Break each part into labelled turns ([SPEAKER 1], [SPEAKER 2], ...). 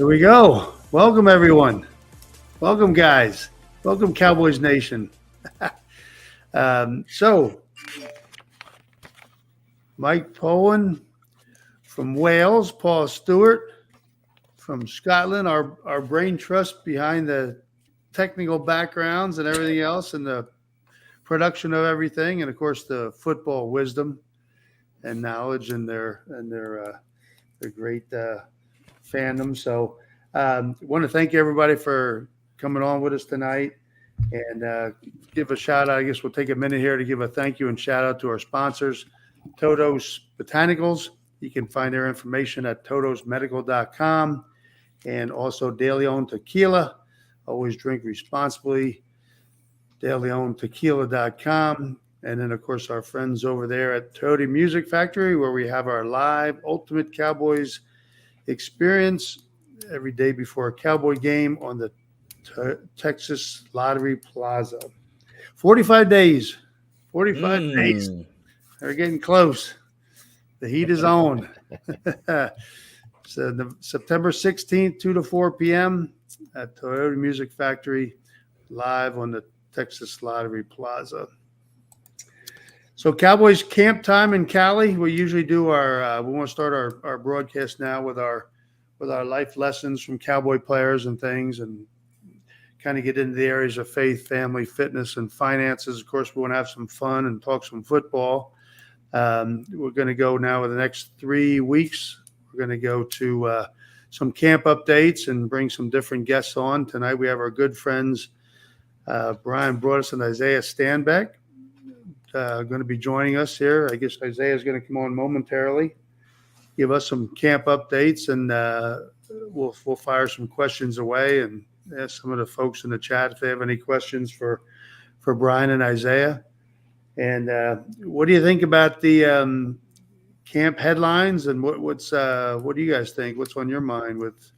[SPEAKER 1] Here we go. Welcome, everyone. Welcome, guys. Welcome, Cowboys Nation. So, Mike Powen from Wales, Paul Stewart from Scotland, our brain trust behind the technical backgrounds and everything else, and the production of everything, and of course the football wisdom and knowledge and their great fandom. So want to thank everybody for coming on with us tonight, and give a shout out. I guess we'll take a minute here to give a thank you and shout out to our sponsors, Toto's Botanicals. You can find their information at totosmedical.com, and also De Leon Tequila. Always drink responsibly. DeLeonTequila.com. And then, of course, our friends over there at Toady Music Factory, where we have our live Ultimate Cowboys Experience every day before a Cowboy game on the Texas Lottery Plaza. 45 days. 45 days. They're getting close. The heat is on. So September 16th, 2 to 4 p.m. at Toyota Music Factory, live on the Texas Lottery Plaza. So Cowboys camp time in Cali. We usually do our we want to start our broadcast now with our life lessons from Cowboy players and things, and kind of get into the areas of faith, family, fitness, and finances. Of course, we want to have some fun and talk some football. We're going to go now with the next 3 weeks. We're going to go to some camp updates and bring some different guests on. Tonight we have our good friends Bryan Broaddus and Isaiah Stanback going to be joining us here. I guess Isaiah is going to come on momentarily, give us some camp updates, and we'll fire some questions away and ask some of the folks in the chat if they have any questions for Bryan and Isaiah. And what do you think about the camp headlines, and what do you guys think? What's on your mind with?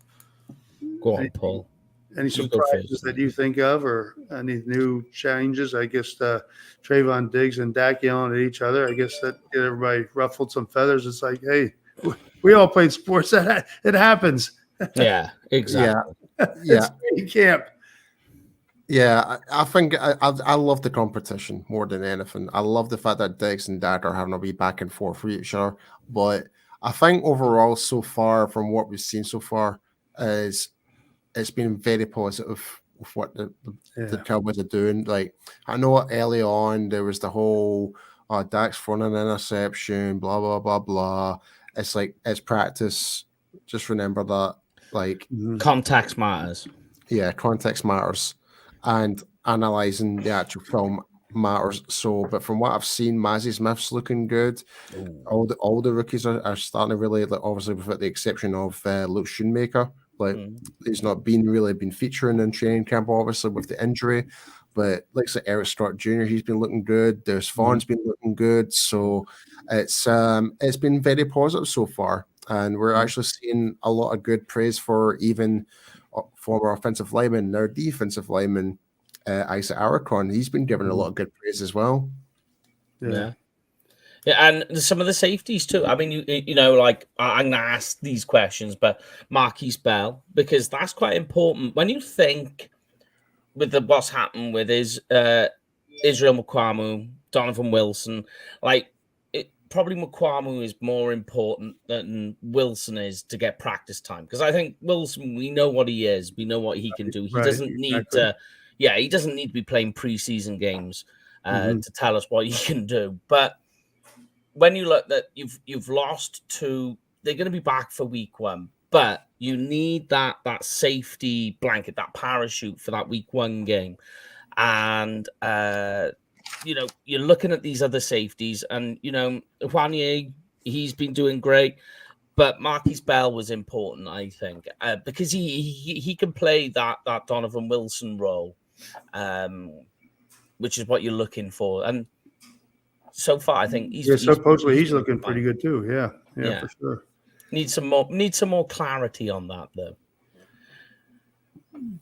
[SPEAKER 2] Go on, Paul.
[SPEAKER 1] Any surprises that you think of, or any new changes? I guess Trayvon Diggs and Dak yelling at each other. I guess that everybody ruffled some feathers. It's like, hey, we all played sports. It happens.
[SPEAKER 2] Yeah, exactly.
[SPEAKER 1] Yeah. Camp.
[SPEAKER 3] Yeah, I think I love the competition more than anything. I love the fact that Diggs and Dak are having a wee back and forth with each other. But I think overall, so far, from what we've seen so far, is it's been very positive with what the Cowboys are doing. Like, I know early on there was the whole Dak's throwing an interception, blah blah blah blah. It's like, it's practice. Just remember that. Like,
[SPEAKER 2] context matters.
[SPEAKER 3] Yeah, context matters. And analyzing the actual film matters. So, but from what I've seen, Mazzy Smith's looking good. All the rookies are starting to really, like, obviously with the exception of Luke Schoonmaker, like he's not been featuring in training camp, obviously with the injury. But like I said, Eric Stroud Jr., he's been looking good. There's Vaughn's been looking good. So it's been very positive so far, and we're actually seeing a lot of good praise for even former offensive lineman, their defensive lineman, Isaac Aracon. He's been given a lot of good praise as well.
[SPEAKER 2] Yeah, and some of the safeties too. I mean, you know, like, I'm gonna ask these questions, but Marquise Bell, because that's quite important when you think with what's happened with Israel Mukwamu, Donovan Wilson. Like, probably Mukwamu is more important than Wilson is to get practice time, because I think Wilson, we know what he is, we know what he can do. He doesn't need to, he doesn't need to be playing preseason games to tell us what he can do. But when you look that you've lost two, they're going to be back for week one, but you need that safety blanket, that parachute for that week one game, and you know, you're looking at these other safeties, and, you know, Wanye, he's been doing great, but Marquise Bell was important, I think, because he can play that Donovan Wilson role, which is what you're looking for. And so far, I think
[SPEAKER 1] supposedly he's looking pretty good too. Yeah, for sure.
[SPEAKER 2] Need some more clarity on that, though.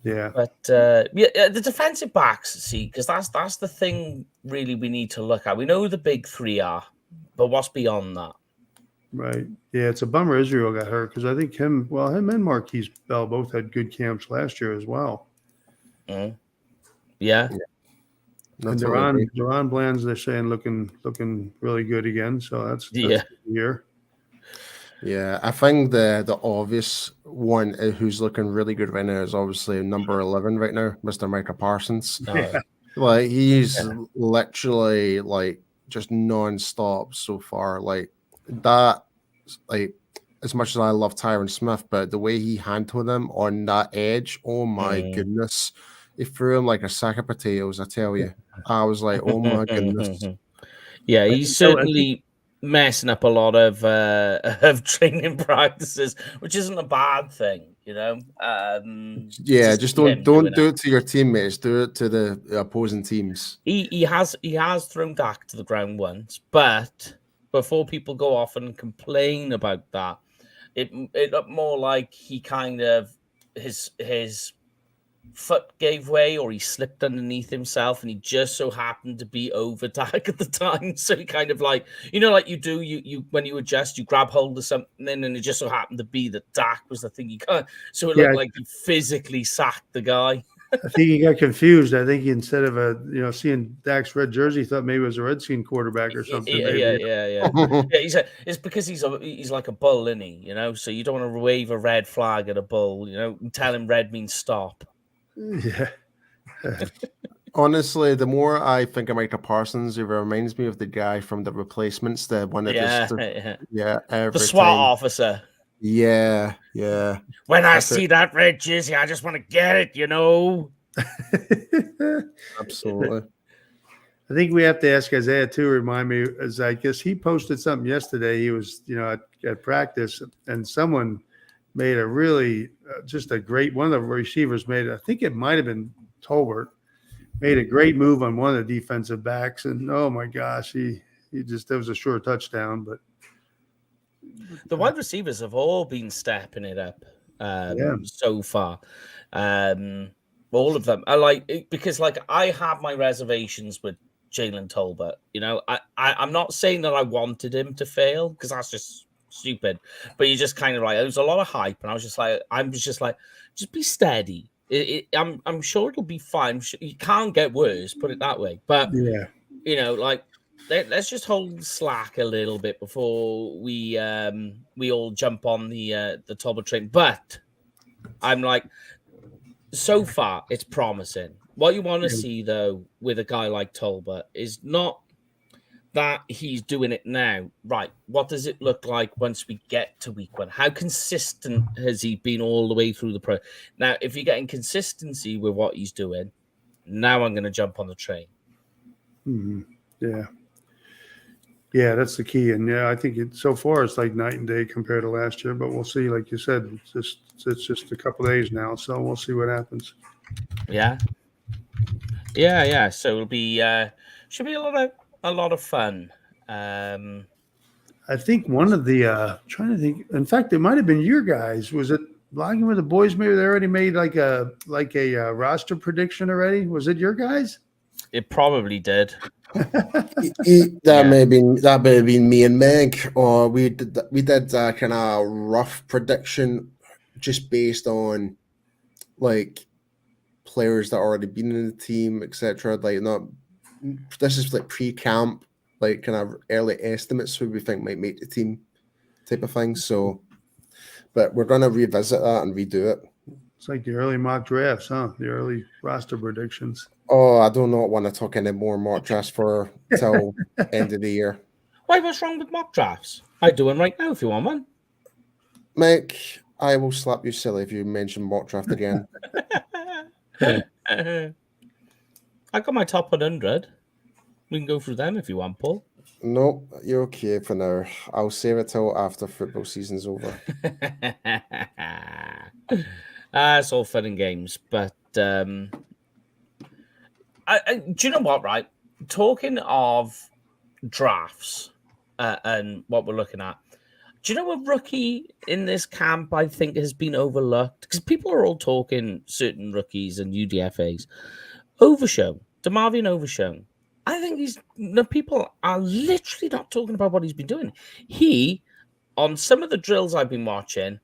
[SPEAKER 1] Yeah,
[SPEAKER 2] but the defensive backs, see, because that's the thing really we need to look at. We know who the big three are, but what's beyond that?
[SPEAKER 1] Right. Yeah, it's a bummer Israel got hurt because I think him and Marquise Bell both had good camps last year as well.
[SPEAKER 2] Mm. Yeah.
[SPEAKER 1] And
[SPEAKER 3] totally
[SPEAKER 1] Deron Bland's, they're saying, looking really good again. So that's
[SPEAKER 2] Yeah.
[SPEAKER 1] good to hear.
[SPEAKER 3] Yeah, I think the obvious one who's looking really good right now is obviously number 11 right now, Mr. Micah Parsons.
[SPEAKER 2] Oh,
[SPEAKER 3] Like he's literally like just non-stop so far. Like that, like as much as I love Tyron Smith, but the way he handled him on that edge, oh my goodness. He threw him like a sack of potatoes, I tell you. I was like, oh my goodness.
[SPEAKER 2] Yeah, he's certainly messing up a lot of training practices, which isn't a bad thing, you know.
[SPEAKER 3] Yeah, just don't do it to your teammates. Do it to the opposing teams.
[SPEAKER 2] He has thrown Dak to the ground once, but before people go off and complain about that, it looked more like he kind of his foot gave way or he slipped underneath himself and he just so happened to be over Dak at the time. So he kind of like, like you do, you when you adjust, you grab hold of something and it just so happened to be that Dak was the thing you can't. So it looked like he physically sacked the guy.
[SPEAKER 1] I think he got confused. I think he, instead of seeing Dak's red jersey, thought maybe it was a Redskin quarterback or something.
[SPEAKER 2] Yeah. Yeah, it's because he's like a bull, isn't he? So you don't want to wave a red flag at a bull, and tell him red means stop.
[SPEAKER 1] Yeah.
[SPEAKER 3] Honestly, the more I think of Micah Parsons, it reminds me of the guy from The Replacements, the one that
[SPEAKER 2] the SWAT officer.
[SPEAKER 3] Yeah.
[SPEAKER 2] When I see that red jersey, I just want to get it,
[SPEAKER 3] Absolutely.
[SPEAKER 1] I think we have to ask Isaiah too. Remind me, as I guess he posted something yesterday. He was, at practice, and someone made a really just a great one of the receivers made. I think it might have been Tolbert. Made a great move on one of the defensive backs, and oh my gosh, he just, that was a sure touchdown. But
[SPEAKER 2] the wide receivers have all been stepping it up so far. All of them. I like it because, like, I have my reservations with Jalen Tolbert. I'm not saying that I wanted him to fail because that's just stupid. But you just kind of like, there was a lot of hype, and I was just like, just be steady. I'm sure it'll be fine. You can't get worse, put it that way. But let's just hold slack a little bit before we all jump on the Tolbert train. But I'm like, so far it's promising. What you want to see though with a guy like Tolbert is not that he's doing it now. Right. What does it look like once we get to week 1? How consistent has he been all the way through the pro? Now, if you're getting consistency with what he's doing, now I'm going to jump on the train.
[SPEAKER 1] Mm-hmm. Yeah, that's the key. And I think so far it's like night and day compared to last year, but we'll see. Like you said, it's just a couple of days now, so we'll see what happens.
[SPEAKER 2] Yeah. So it'll be should be a lot of fun.
[SPEAKER 1] I think one of the trying to think. In fact, it might have been your guys. Was it Blogging with the Boys? Maybe they already made like a roster prediction already. Was it your guys?
[SPEAKER 2] It probably did.
[SPEAKER 3] That may have been me and Meg, or we did kind of rough prediction just based on like players that already been in the team, etc. Like, not this is like pre-camp, like kind of early estimates who we think might make the team type of thing. So, but we're gonna revisit that and redo it.
[SPEAKER 1] It's like the early mock drafts, huh? The early roster predictions.
[SPEAKER 3] Oh, I do not want to talk any more mock drafts for till end of the year.
[SPEAKER 2] Why? What's wrong with mock drafts? I do one right now if you want one.
[SPEAKER 3] Mike, I will slap you silly if you mention mock draft again.
[SPEAKER 2] I got my top 100. We can go through them if you want, Paul.
[SPEAKER 3] No, you're okay for now. I'll save it till after football season's over.
[SPEAKER 2] It's all fun and games, but do you know what? Right, talking of drafts and what we're looking at. Do you know a rookie in this camp I think has been overlooked? Because people are all talking certain rookies and UDFAs. Overshown, DeMarvion Overshown. I think people are literally not talking about what he's been doing. He on some of the drills I've been watching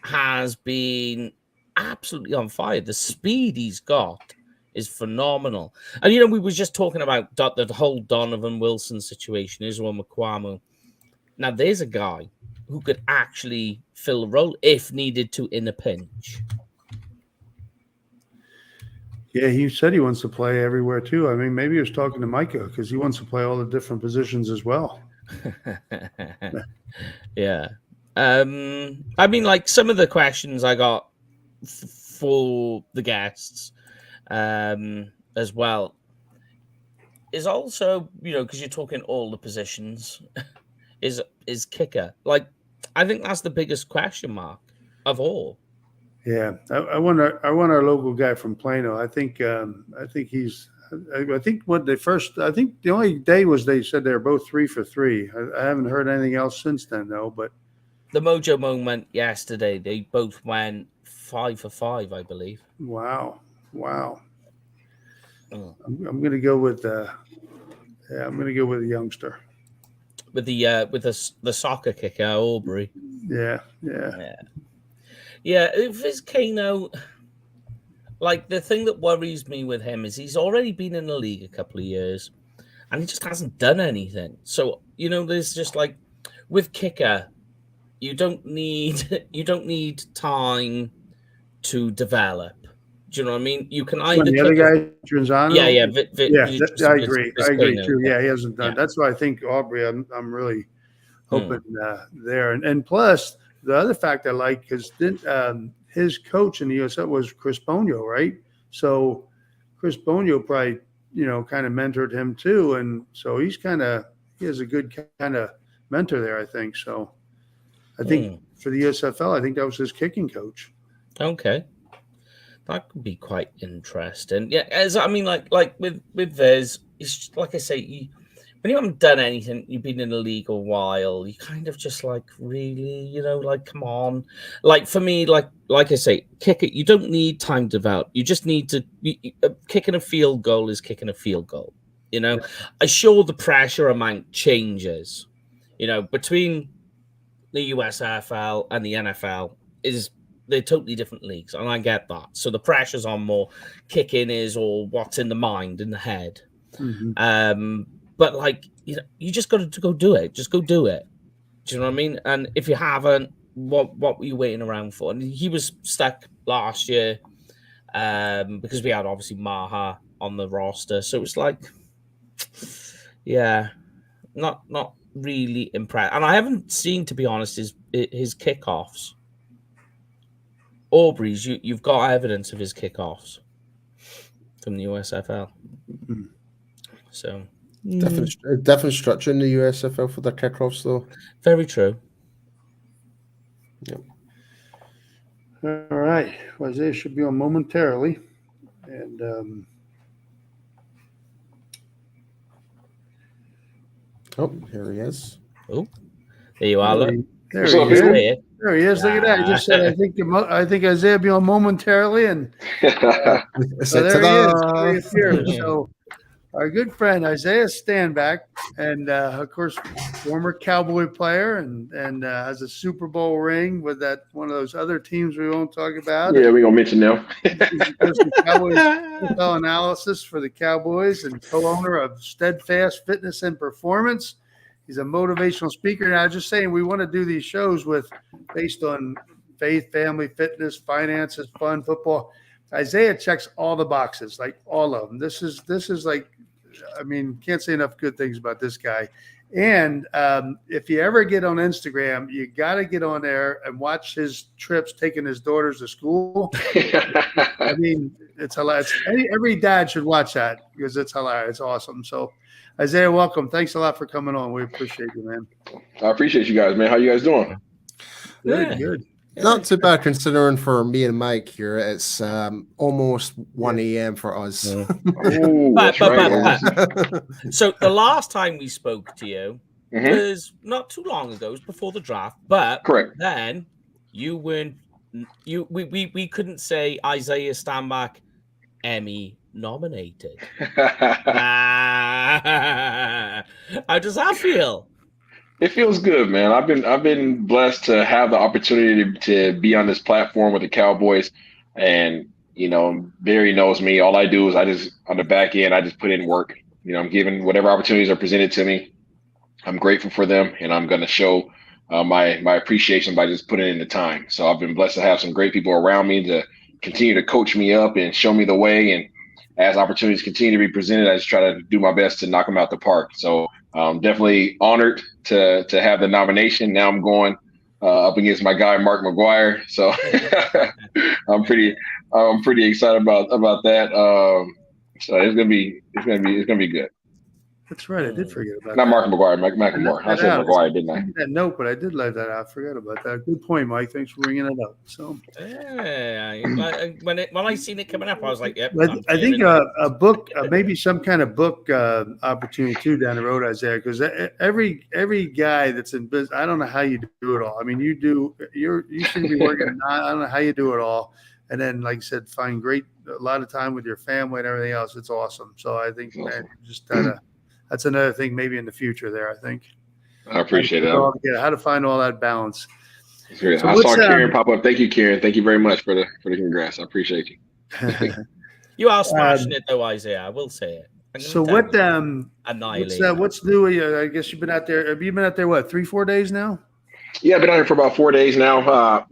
[SPEAKER 2] has been absolutely on fire. The speed he's got is phenomenal. And, we were just talking about the whole Donovan Wilson situation, Israel McQuamu. Now, there's a guy who could actually fill a role if needed to in a pinch.
[SPEAKER 1] Yeah, he said he wants to play everywhere too. I mean, maybe he was talking to Micah because he wants to play all the different positions as well.
[SPEAKER 2] Yeah. I mean, like some of the questions I got for the guests as well is also, because you're talking all the positions, is kicker. Like, I think that's the biggest question mark of all.
[SPEAKER 1] Yeah, I want our local guy from Plano. I think he's. I think the only day was they said they were both 3 for 3. I haven't heard anything else since then though. But
[SPEAKER 2] the Mojo moment yesterday, they both went 5 for 5, I believe.
[SPEAKER 1] Wow.
[SPEAKER 2] Oh.
[SPEAKER 1] I'm going to go with I'm going to go with a youngster.
[SPEAKER 2] With the soccer kicker, Aubrey.
[SPEAKER 1] Yeah.
[SPEAKER 2] If it's Kano, like the thing that worries me with him is he's already been in the league a couple of years, and he just hasn't done anything. So there's just like with kicker, you don't need time to develop. Do you know what I mean? You can either
[SPEAKER 1] the other guy, Trinzano.
[SPEAKER 2] I agree.
[SPEAKER 1] I agree too. Yeah, he hasn't done. Yeah. That's why I think Aubrey. I'm really hoping there, and plus the other fact I like is his coach in the USL was Chris Bonio, right? So Chris Bonio probably kind of mentored him too, and so he has a good kind of mentor there. I think so. I think for the USFL, I think that was his kicking coach.
[SPEAKER 2] Okay. That could be quite interesting. Yeah, as I mean, like with Vez, it's just, like I say, when you haven't done anything, you've been in the league a while, you kind of just like really, like come on. Like for me, like I say, kick it. You don't need time to develop. You just need to kicking a field goal is kicking a field goal. I'm sure the pressure amount changes. Between the USFL and the NFL they're totally different leagues, and I get that. So the pressure's on more kicking or what's in the mind, in the head.
[SPEAKER 1] Mm-hmm.
[SPEAKER 2] But like, you just got to go do it. Just go do it. Do you know what I mean? And if you haven't, what were you waiting around for? And he was stuck last year because we had obviously Maha on the roster. So it's like, not really impressed. And I haven't seen, to be honest, his kickoffs. Aubrey's, you've got evidence of his kickoffs from the USFL.
[SPEAKER 1] Mm-hmm.
[SPEAKER 2] So
[SPEAKER 3] different structure in the USFL for the kickoffs, though.
[SPEAKER 2] Very true.
[SPEAKER 3] Yep.
[SPEAKER 1] All right. Well, Isaiah should be on momentarily, and
[SPEAKER 3] here he is.
[SPEAKER 2] Oh, there you are. Look.
[SPEAKER 1] There he is. There he is. Look at that. He just said, I think Isaiah will be on momentarily. And so there he is. There he appears. So our good friend, Isaiah Stanback, and of course, former Cowboy player and has a Super Bowl ring with one of those other teams we won't talk about.
[SPEAKER 4] Yeah, we're going to mention them.
[SPEAKER 1] Cowboys football analysis for the Cowboys and co-owner of Steadfast Fitness and Performance. He's a motivational speaker. And I was just saying, we want to do these shows based on faith, family, fitness, finances, fun, football. Isaiah checks all the boxes, like all of them. This is like, I mean, can't say enough good things about this guy. And if you ever get on Instagram, you got to get on there and watch his trips taking his daughters to school. I mean, it's hilarious. Every dad should watch that because it's hilarious. It's awesome. So, Isaiah, welcome. Thanks a lot for coming on. We appreciate you, man.
[SPEAKER 4] I appreciate you guys, man. How you guys doing?
[SPEAKER 1] Good.
[SPEAKER 3] Not too bad considering for me and Mike here. It's almost 1 a.m. for us.
[SPEAKER 4] Oh, that's right.
[SPEAKER 2] So the last time we spoke to you was not too long ago. It was before the draft. But
[SPEAKER 4] correct.
[SPEAKER 2] Then you weren't. We couldn't say Isaiah Stanback Emmy nominated. How does that feel?
[SPEAKER 4] It feels good, man. I've been blessed to have the opportunity to be on this platform with the Cowboys, and Barry knows me. All I do is I just on the back end I just put in work. I'm given whatever opportunities are presented to me. I'm grateful for them, and I'm going to show my appreciation by just putting in the time. So I've been blessed to have some great people around me to continue to coach me up and show me the way. And as opportunities continue to be presented, I just try to do my best to knock them out the park. So definitely honored to have the nomination. Now I'm going up against my guy Mark McGuire. So I'm pretty excited about that. So it's gonna be good.
[SPEAKER 1] That's right. I did forget about
[SPEAKER 4] Not
[SPEAKER 1] that.
[SPEAKER 4] Mark McGuire, Mike McMorr. I said McGuire, didn't I?
[SPEAKER 1] That note, but I did let that out. I forgot about that. Good point, Mike. Thanks for bringing it up. So,
[SPEAKER 2] when I seen it coming up, I was like, "Yep."
[SPEAKER 1] I think a book, maybe some kind of book opportunity too down the road, Isaiah, because every guy that's in business, I don't know how you do it all. I mean, you should be working. I don't know how you do it all. And then, like I said, find a lot of time with your family and everything else. It's awesome. So I think, man, just that's another thing maybe in the future there, I think.
[SPEAKER 4] I appreciate it.
[SPEAKER 1] How to find all that balance.
[SPEAKER 4] So I saw Karen pop up. Thank you, Karen. Thank you very much for the congrats. I appreciate you.
[SPEAKER 2] You are smashing it though, Isaiah. I will say it.
[SPEAKER 1] So what's new? I guess you've been out there. Have you been out there, 3-4 days now?
[SPEAKER 4] Yeah, I've been out here for about 4 days now.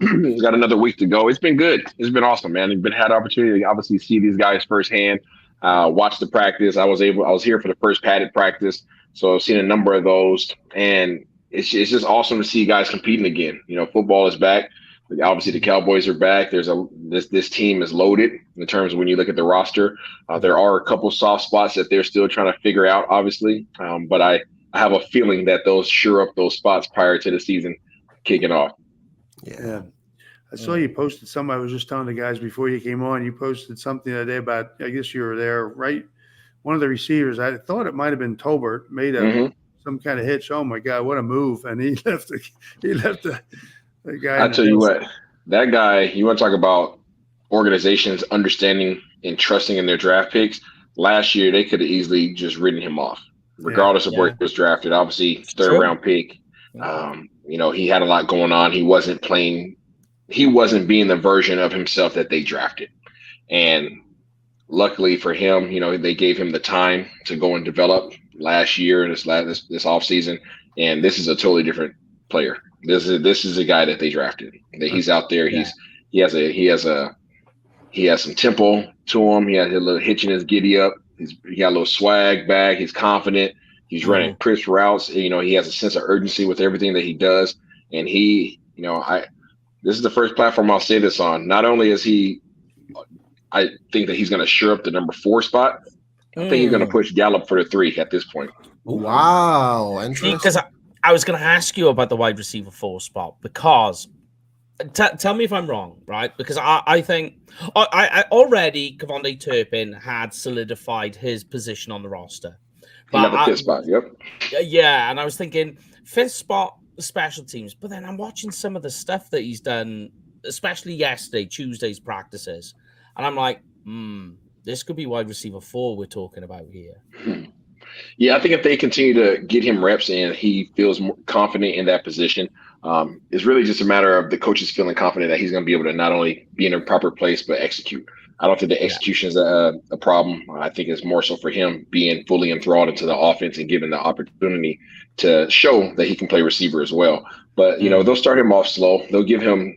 [SPEAKER 4] Got another week to go. It's been good. It's been awesome, man. I've had the opportunity to obviously see these guys firsthand. Watch the practice. I was here for the first padded practice, so I've seen a number of those, and it's just awesome to see guys competing again. Football is back. Obviously, the Cowboys are back. This team is loaded in terms of when you look at the roster. There are a couple soft spots that they're still trying to figure out, obviously, but I have a feeling that those shore up those spots prior to the season kicking off.
[SPEAKER 1] Yeah. I saw you posted something. I was just telling the guys before you came on. You posted something the other day about, I guess you were there, right? One of the receivers, I thought it might have been Tolbert, made some kind of hitch. Oh my God, what a move! And he left the guy.
[SPEAKER 4] I tell you what, that guy. You want to talk about organizations understanding and trusting in their draft picks? Last year, they could have easily just written him off, regardless of where he was drafted. Obviously, third round pick. He had a lot going on. He wasn't playing. He wasn't being the version of himself that they drafted. And luckily for him, they gave him the time to go and develop last year, this offseason. And this is a totally different player. This is a guy that they drafted. He's out there. Yeah. He has some tempo to him. He has a little hitch in his giddy up. He got a little swag back. He's confident. He's running crisp routes. He has a sense of urgency with everything that he does. And this is the first platform I'll say this on. Not only is I think that he's going to shore up the number 4 spot. I think he's going to push Gallup for the 3 at this point.
[SPEAKER 3] Wow. Interesting.
[SPEAKER 2] Because I was going to ask you about the wide receiver 4 spot, because tell me if I'm wrong, right? Because I think I already Kevonde Turpin had solidified his position on the roster.
[SPEAKER 4] But the 5th spot, yep.
[SPEAKER 2] Yeah, and I was thinking 5th spot, special teams, but then I'm watching some of the stuff that he's done, especially yesterday, Tuesday's practices, and I'm like, this could be wide receiver 4 we're talking about here.
[SPEAKER 4] Yeah, I think if they continue to get him reps and he feels more confident in that position, it's really just a matter of the coaches feeling confident that he's going to be able to not only be in a proper place but execute. I don't think the execution is a problem. I think it's more so for him being fully enthralled into the offense and given the opportunity to show that he can play receiver as well. But, they'll start him off slow. They'll give him,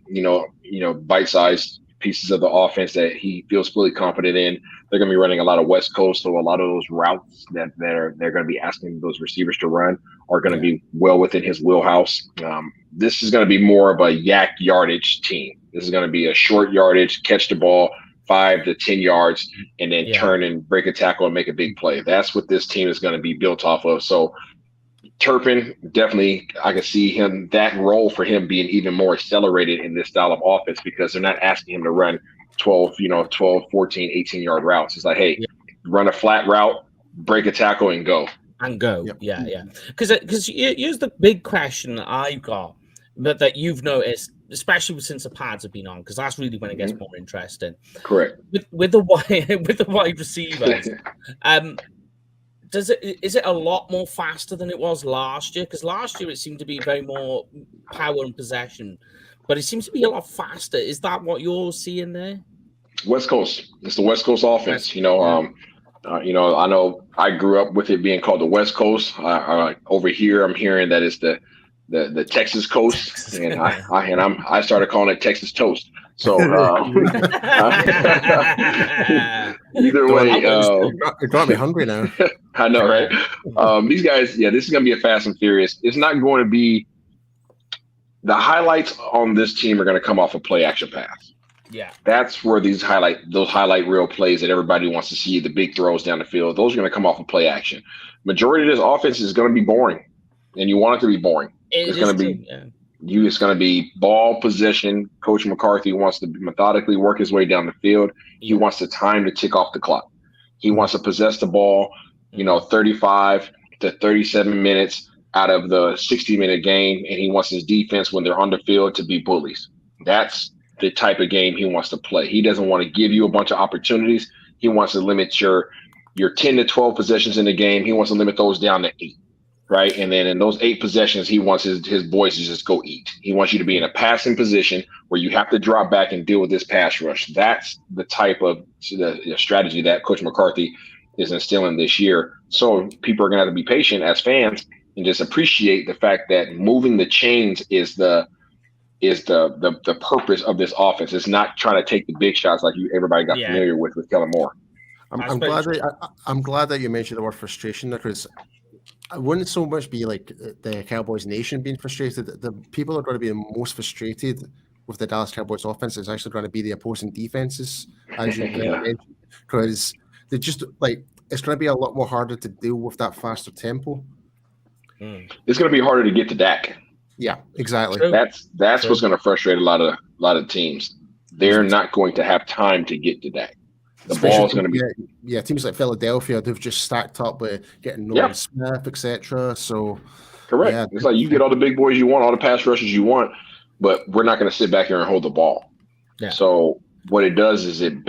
[SPEAKER 4] bite-sized pieces of the offense that he feels fully confident in. They're going to be running a lot of West Coast, so a lot of those routes that they're going to be asking those receivers to run are going to be well within his wheelhouse. This is going to be more of a yak yardage team. This is going to be a short yardage, catch the ball 5 to 10 yards, and then turn and break a tackle and make a big play. That's what this team is going to be built off of. So Turpin, definitely, I can see that role for him being even more accelerated in this style of offense, because they're not asking him to run 12, 14, 18-yard routes. It's like, hey, run a flat route, break a tackle, and go.
[SPEAKER 2] Yep. Yeah. Because here's the big question that I've got, but that you've noticed, especially since the pads have been on, because that's really when it gets more interesting.
[SPEAKER 4] Correct.
[SPEAKER 2] With the wide receivers, is it a lot more faster than it was last year? Because last year it seemed to be very more power and possession, but it seems to be a lot faster. Is that what you're seeing there?
[SPEAKER 4] West Coast. It's the West Coast offense. I know I grew up with it being called the West Coast. Over here, I'm hearing that it's the Texas Coast, and I started calling it Texas Toast. So either way,
[SPEAKER 3] it got me hungry now.
[SPEAKER 4] I know, right? These guys, this is going to be a fast and furious. It's not going to be the highlights on this team are going to come off a play action pass.
[SPEAKER 2] Yeah,
[SPEAKER 4] that's where those highlight reel plays that everybody wants to see, the big throws down the field, those are going to come off of play action. Majority of this offense is going to be boring, and you want it to be boring. It's going to be it's going to be ball possession. Coach McCarthy wants to methodically work his way down the field. He wants the time to tick off the clock. He wants to possess the ball, 35 to 37 minutes out of the 60-minute game, and he wants his defense when they're on the field to be bullies. That's the type of game he wants to play. He doesn't want to give you a bunch of opportunities. He wants to limit your 10 to 12 possessions in the game. He wants to limit those down to 8, right? And then in those 8 possessions, he wants his boys to just go eat. He wants you to be in a passing position where you have to drop back and deal with this pass rush. That's the type of the strategy that Coach McCarthy is instilling this year. So people are going to have to be patient as fans and just appreciate the fact that moving the chains is the purpose of this offense. It's not trying to take the big shots like everybody got familiar with Kellen Moore.
[SPEAKER 3] I'm glad that you mentioned the word frustration, because it wouldn't so much be like the Cowboys Nation being frustrated. The people are going to be the most frustrated with the Dallas Cowboys offense is actually going to be the opposing defenses, as you mentioned, because they just it's going to be a lot more harder to deal with that faster tempo.
[SPEAKER 4] It's going to be harder to get to Dak.
[SPEAKER 3] Yeah, exactly.
[SPEAKER 2] True.
[SPEAKER 4] That's what's going to frustrate a lot of teams. They're not going to have time to get to Dak. The ball is going to be
[SPEAKER 3] teams like Philadelphia, they've just stacked up with getting Nolan Smith, etc. So
[SPEAKER 4] correct.
[SPEAKER 3] Yeah,
[SPEAKER 4] it's like you get all the big boys you want, all the pass rushes you want, but we're not going to sit back here and hold the ball.
[SPEAKER 2] Yeah.
[SPEAKER 4] So what it does is it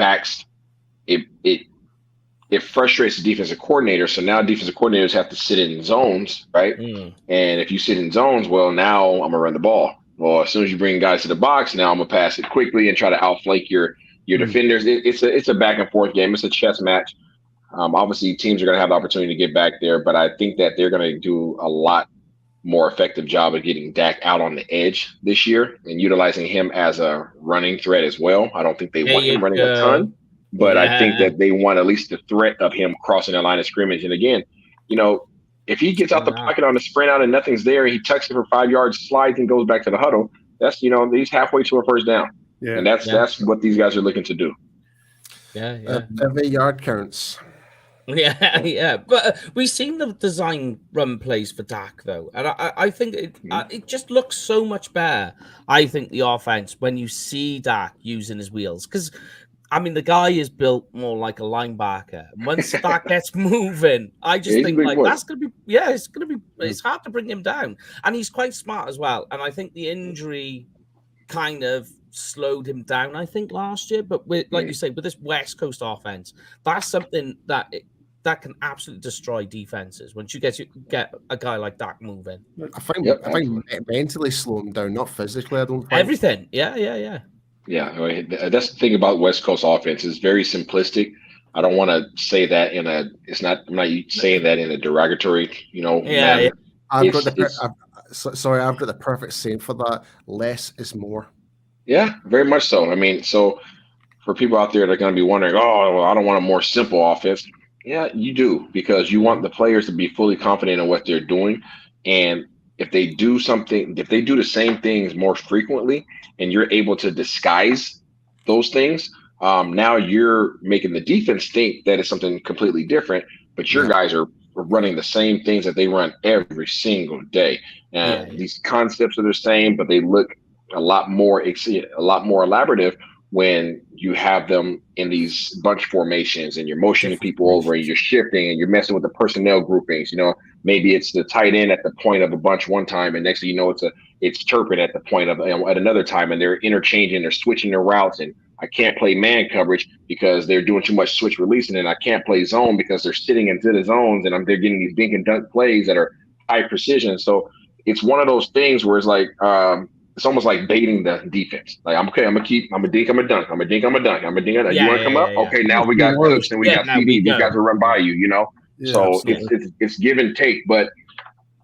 [SPEAKER 4] frustrates the defensive coordinator. So now defensive coordinators have to sit in zones, right? And if you sit in zones, well, now I'm gonna run the ball. Well, as soon as you bring guys to the box, now I'm gonna pass it quickly and try to outflank your defenders. It's a back and forth game. It's a chess match. Obviously, teams are gonna have the opportunity to get back there, but I think that they're gonna do a lot more effective job of getting Dak out on the edge this year and utilizing him as a running threat as well. I don't think they want him running a ton. But I think that they want at least the threat of him crossing the line of scrimmage. And again, if he gets out the pocket on the sprint out and nothing's there, he tucks it for 5 yards, slides and goes back to the huddle. That's, he's halfway to a first down. Yeah. And that's what these guys are looking to do.
[SPEAKER 3] Every yard counts.
[SPEAKER 2] Yeah. But we've seen the design run plays for Dak, though. And I think it just looks so much better, I think, the offense, when you see Dak using his wheels. Because the guy is built more like a linebacker. Once that gets moving, I just think that's going to be, it's hard to bring him down. And he's quite smart as well. And I think the injury kind of slowed him down, I think, last year. But like you say, with this West Coast offense, that's something that can absolutely destroy defenses once you get a guy like Dak moving.
[SPEAKER 3] I find mentally slow him down, not physically, I don't think.
[SPEAKER 2] Everything. Yeah.
[SPEAKER 4] Yeah, that's the thing about West Coast offense. It's very simplistic. I don't want to say that I'm not saying that in a derogatory, manner.
[SPEAKER 3] I've got the perfect saying for that. Less is more.
[SPEAKER 4] Yeah, very much so. So for people out there that are going to be wondering, I don't want a more simple offense. Yeah, you do, because you want the players to be fully confident in what they're doing. And if they do the same things more frequently, and you're able to disguise those things, now you're making the defense think that it's something completely different, but your guys are running the same things that they run every single day. And these concepts are the same, but they look a lot more elaborative when you have them in these bunch formations and you're motioning people over and you're shifting and you're messing with the personnel groupings. Maybe it's the tight end at the point of a bunch one time, and next thing you know, it's Turpin at the point of at another time, and they're interchanging, they're switching their routes. And I can't play man coverage because they're doing too much switch releasing, and I can't play zone because they're sitting into the zones, and they're getting these dink and dunk plays that are high precision. So it's one of those things where it's like it's almost like baiting the defense. Like I'm gonna dink, I'm a dunk, I'm a dink, I'm a dink. You want to come up? Okay, now we got Cooks and we got CD. These guys will run by you.
[SPEAKER 1] Yeah,
[SPEAKER 4] so
[SPEAKER 1] absolutely.
[SPEAKER 4] it's give and take, but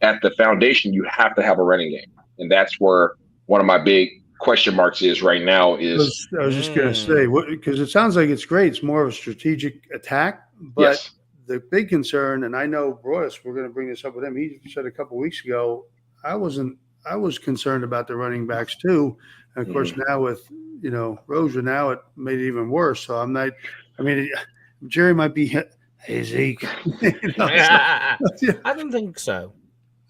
[SPEAKER 4] at the foundation, you have to have a running game, and that's where one of my big question marks is right now.
[SPEAKER 1] I was just going to say, because it sounds like it's great. It's more of a strategic attack, but
[SPEAKER 4] yes.
[SPEAKER 1] The big concern, and I know Broaddus, we're going to bring this up with him. He said a couple of weeks ago, I was concerned about the running backs too. And of course, now with, Rozier, now it made it even worse. So Jerry might be, hey, Zeke.
[SPEAKER 2] I don't think so.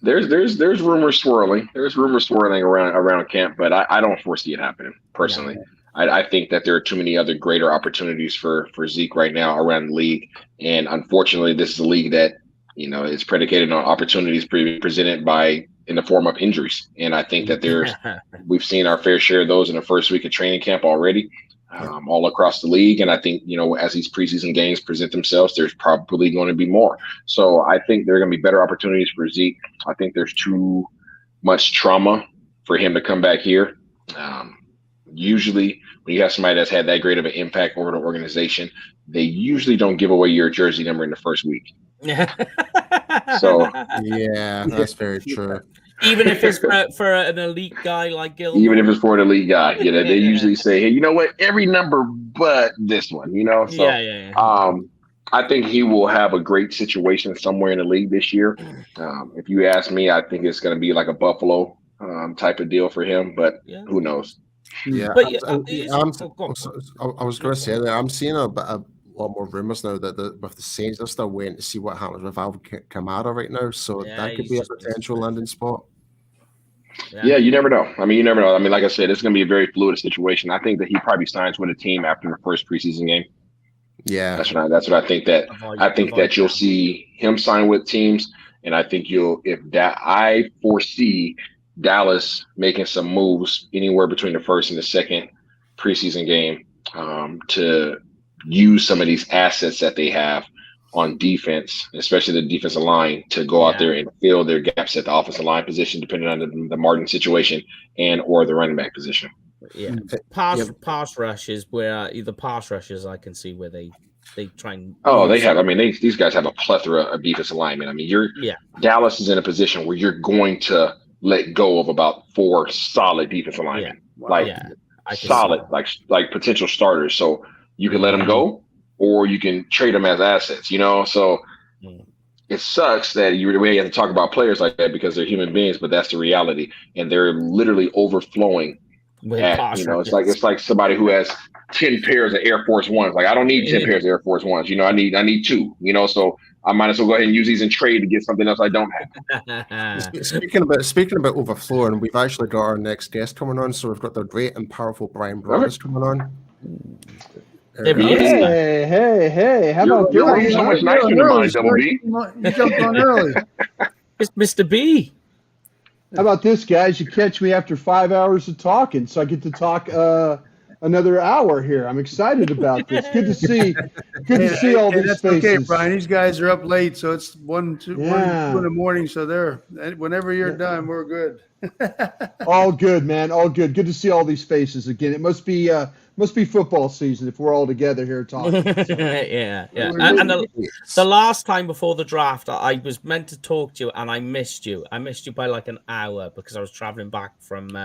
[SPEAKER 4] There's rumors swirling. There's rumors swirling around camp, but I don't foresee it happening personally. No. I think that there are too many other greater opportunities for Zeke right now around the league, and unfortunately, this is a league that is predicated on opportunities presented in the form of injuries. And I think that we've seen our fair share of those in the first week of training camp already, all across the league. And I think as these preseason games present themselves, there's probably going to be more. So I think there are going to be better opportunities for Zeke. I think there's too much trauma for him to come back here. Usually when you have somebody that's had that great of an impact over the organization, they usually don't give away your jersey number in the first week. So
[SPEAKER 3] yeah, that's very true.
[SPEAKER 2] Even if it's for an elite guy like Gilmore.
[SPEAKER 4] Even if it's for an elite guy, they usually say, hey, you know what? Every number but this one, So, I think he will have a great situation somewhere in the league this year. If you ask me, I think it's going to be like a Buffalo type of deal for him, but who knows?
[SPEAKER 3] Yeah,
[SPEAKER 2] but
[SPEAKER 3] I was going to say that I'm seeing a lot more rumors now that with the Saints, they're still waiting to see what happens with Alvin Kamara right now. So that could be a potential landing spot.
[SPEAKER 4] Yeah, you never know. You never know. Like I said, it's going to be a very fluid situation. I think that he probably signs with a team after the first preseason game.
[SPEAKER 3] Yeah,
[SPEAKER 4] that's what I think. That you'll see him sign with teams, and I think I foresee Dallas making some moves anywhere between the first and the second preseason game to use some of these assets that they have on defense, especially the defensive line, to go out there and fill their gaps at the offensive line position, depending on the Martin situation and or the running back position.
[SPEAKER 2] Yeah, pass rushes where either pass rushes I can see where they try and.
[SPEAKER 4] Oh, they have. These guys have a plethora of defensive linemen. Dallas is in a position where you're going to let go of about 4 solid defensive linemen, solid, like potential starters. So you can let them go, or you can trade them as assets. So it sucks that you really have to talk about players like that because they're human beings, but that's the reality, and they're literally overflowing. It's like somebody who has 10 pairs of Air Force Ones. Like, I don't need 10 pairs of Air Force Ones. I need 2. So I might as well go ahead and use these in trade to get something else I don't have.
[SPEAKER 3] Speaking about overflowing, we've actually got our next guest coming on. So we've got the great and powerful Bryan Broaddus coming on.
[SPEAKER 5] Hey! How about
[SPEAKER 4] you're so much nicer than mine, Double B?
[SPEAKER 1] You jumped on early.
[SPEAKER 2] It's Mr. B.
[SPEAKER 5] How about this, guys? You catch me after 5 hours of talking, so I get to talk another hour here. I'm excited about this. Good to see all these faces.
[SPEAKER 1] Okay, Brian. These guys are up late, so it's 1, 2 in the morning. So whenever you're done, we're good.
[SPEAKER 5] All good, man. All good. Good to see all these faces again. It must be football season if we're all together here talking. So.
[SPEAKER 2] Yeah. And the last time before the draft, I was meant to talk to you, and I missed you. I missed you by like an hour because I was traveling back from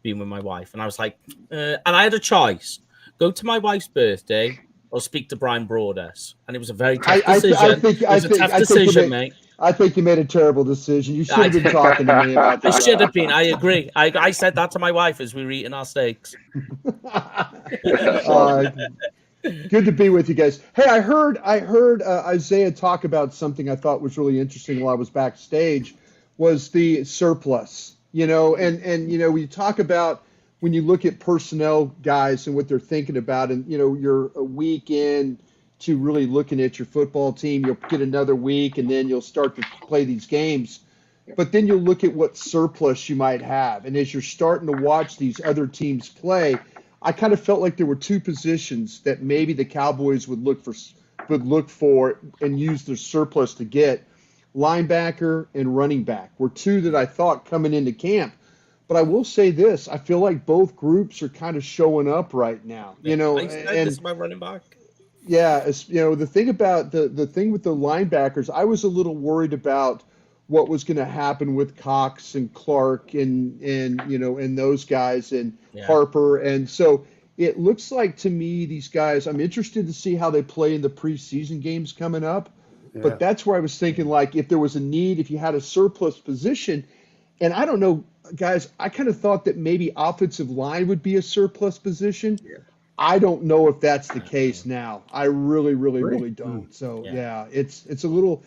[SPEAKER 2] being with my wife, and I was like, and I had a choice: go to my wife's birthday or speak to Bryan Broaddus, and it was a very tough decision. It was a tough decision, mate.
[SPEAKER 5] I think you made a terrible decision. You should have been talking to me about that.
[SPEAKER 2] I should have been. I agree. I said that to my wife as we were eating our steaks.
[SPEAKER 5] Good to be with you guys. Hey, I heard Isaiah talk about something I thought was really interesting while I was backstage, was the surplus. And we talk about when you look at personnel guys and what they're thinking about, and you're a week in to really looking at your football team, you'll get another week and then you'll start to play these games. But then you'll look at what surplus you might have. And as you're starting to watch these other teams play, I kind of felt like there were two positions that maybe the Cowboys would look for and use their surplus to get. Linebacker and running back were two that I thought coming into camp. But I will say this: I feel like both groups are kind of showing up right now.
[SPEAKER 2] This is my running back.
[SPEAKER 5] Yeah, the thing about the thing with the linebackers, I was a little worried about what was going to happen with Cox and Clark and those guys and Harper, and so it looks like to me these guys. I'm interested to see how they play in the preseason games coming up. Yeah. But that's where I was thinking, like, if there was a need, if you had a surplus position, and I don't know, guys, I kind of thought that maybe offensive line would be a surplus position. Yeah. I don't know if that's the case now. I really don't. So it's a little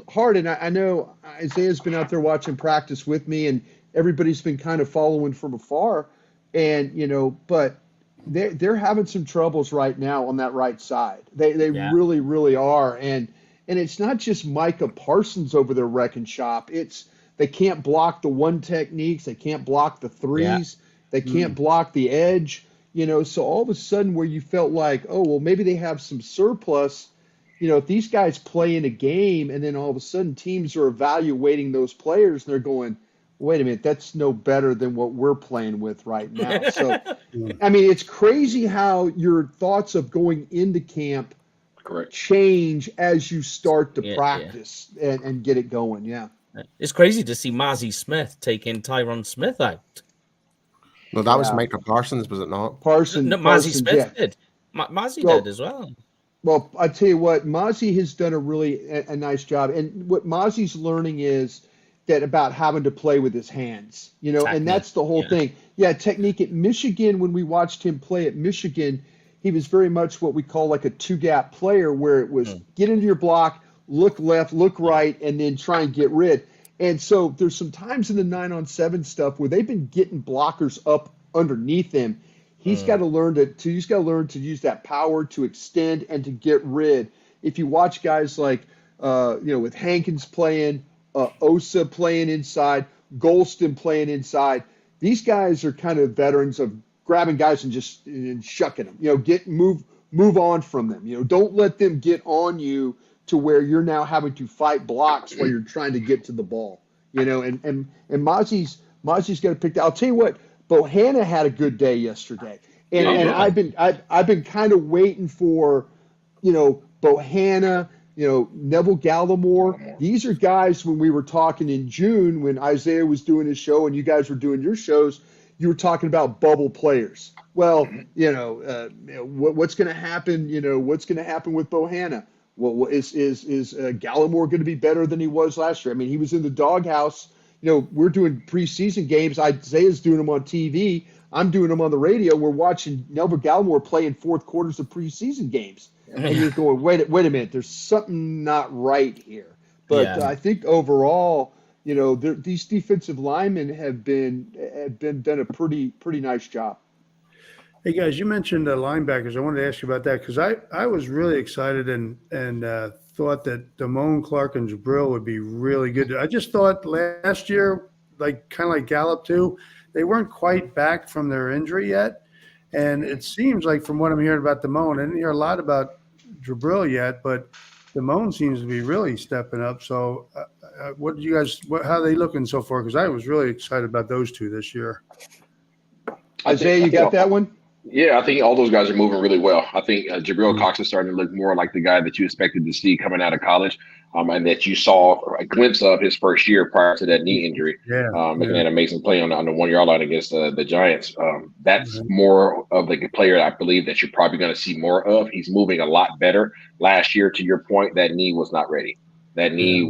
[SPEAKER 5] hard. And I know Isaiah's been out there watching practice with me, and everybody's been kind of following from afar. And but they're having some troubles right now on that right side. They really are. And it's not just Micah Parsons over their wrecking shop. It's they can't block the one techniques. They can't block the threes. Yeah. They can't block the edge. So all of a sudden where you felt like, oh, well, maybe they have some surplus, if these guys play in a game and then all of a sudden teams are evaluating those players and they're going, wait a minute, that's no better than what we're playing with right now. So, I mean, it's crazy how your thoughts of going into camp change as you start to practice and get it going. Yeah.
[SPEAKER 2] It's crazy to see Mazi Smith taking Tyron Smith out.
[SPEAKER 3] No, that was Micah Parsons, was it not?
[SPEAKER 5] Parsons.
[SPEAKER 2] No, Mazi Smith did. Mazi did as well.
[SPEAKER 5] Well, I tell you what, Mazi has done a nice job. And what Mazi's learning is that about having to play with his hands, technique, and that's the whole thing. Yeah, technique. At Michigan, when we watched him play at Michigan, he was very much what we call like a two-gap player, where it was get into your block, look left, look right, and then try and get rid. And so there's some times in the 9-on-7 stuff where they've been getting blockers up underneath him. He's got to learn to use that power to extend and to get rid. If you watch guys like with Hankins playing, Osa playing inside, Golston playing inside, these guys are kind of veterans of grabbing guys and just shucking them. Move on from them. Don't let them get on you to where you're now having to fight blocks while you're trying to get to the ball, and Mazi's got to pick that. I'll tell you what, Bohanna had a good day yesterday, and I've been kind of waiting for, Bohanna, Neville Gallimore. These are guys when we were talking in June when Isaiah was doing his show and you guys were doing your shows, you were talking about bubble players. Well, what's going to happen? What's going to happen with Bohanna? Well, is Gallimore going to be better than he was last year? I mean, he was in the doghouse. We're doing preseason games. Isaiah's doing them on TV. I'm doing them on the radio. We're watching Neville Gallimore play in fourth quarters of preseason games. And you're going, wait a minute, there's something not right here. But I think overall, these defensive linemen have done a pretty nice job.
[SPEAKER 1] Hey guys, you mentioned linebackers. I wanted to ask you about that because I was really excited and thought that Damone, Clark, and Jabril would be really good. I just thought last year, kind of like Gallup too, they weren't quite back from their injury yet. And it seems like from what I'm hearing about Damone, I didn't hear a lot about Jabril yet, but Damone seems to be really stepping up. So how are they looking so far? Because I was really excited about those two this year.
[SPEAKER 5] Isaiah, you got that one?
[SPEAKER 4] Yeah, I think all those guys are moving really well. I think Jabril Cox is starting to look more like the guy that you expected to see coming out of college, and that you saw a glimpse of his first year prior to that knee injury. Making an amazing play on the 1 yard line against the Giants. That's more of the player I believe that you're probably going to see more of. He's moving a lot better. Last year, to your point, that knee was not ready. That knee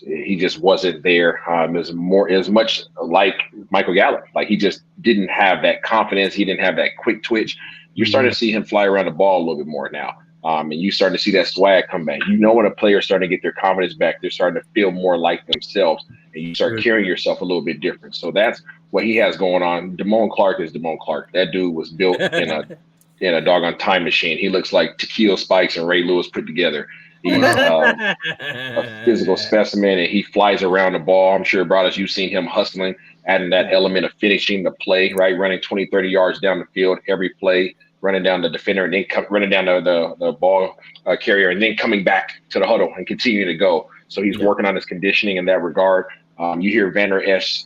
[SPEAKER 4] he just wasn't there. It was much like Michael Gallup. Like he just didn't have that confidence. He didn't have that quick twitch. You're starting to see him fly around the ball a little bit more now. And you starting to see that swag come back. When a player's starting to get their confidence back, they're starting to feel more like themselves, and you start carrying yourself a little bit different. So that's what he has going on. Damone Clark is Damone Clark. That dude was built in a doggone time machine. He looks like Takeo Spikes and Ray Lewis put together. He's a physical specimen, and he flies around the ball. I'm sure, Broaddus, you've seen him hustling, adding that element of finishing the play, right? Running 20, 30 yards down the field every play, running down the defender, and then running down the ball carrier, and then coming back to the huddle and continuing to go. So he's working on his conditioning in that regard. You hear Vander Esch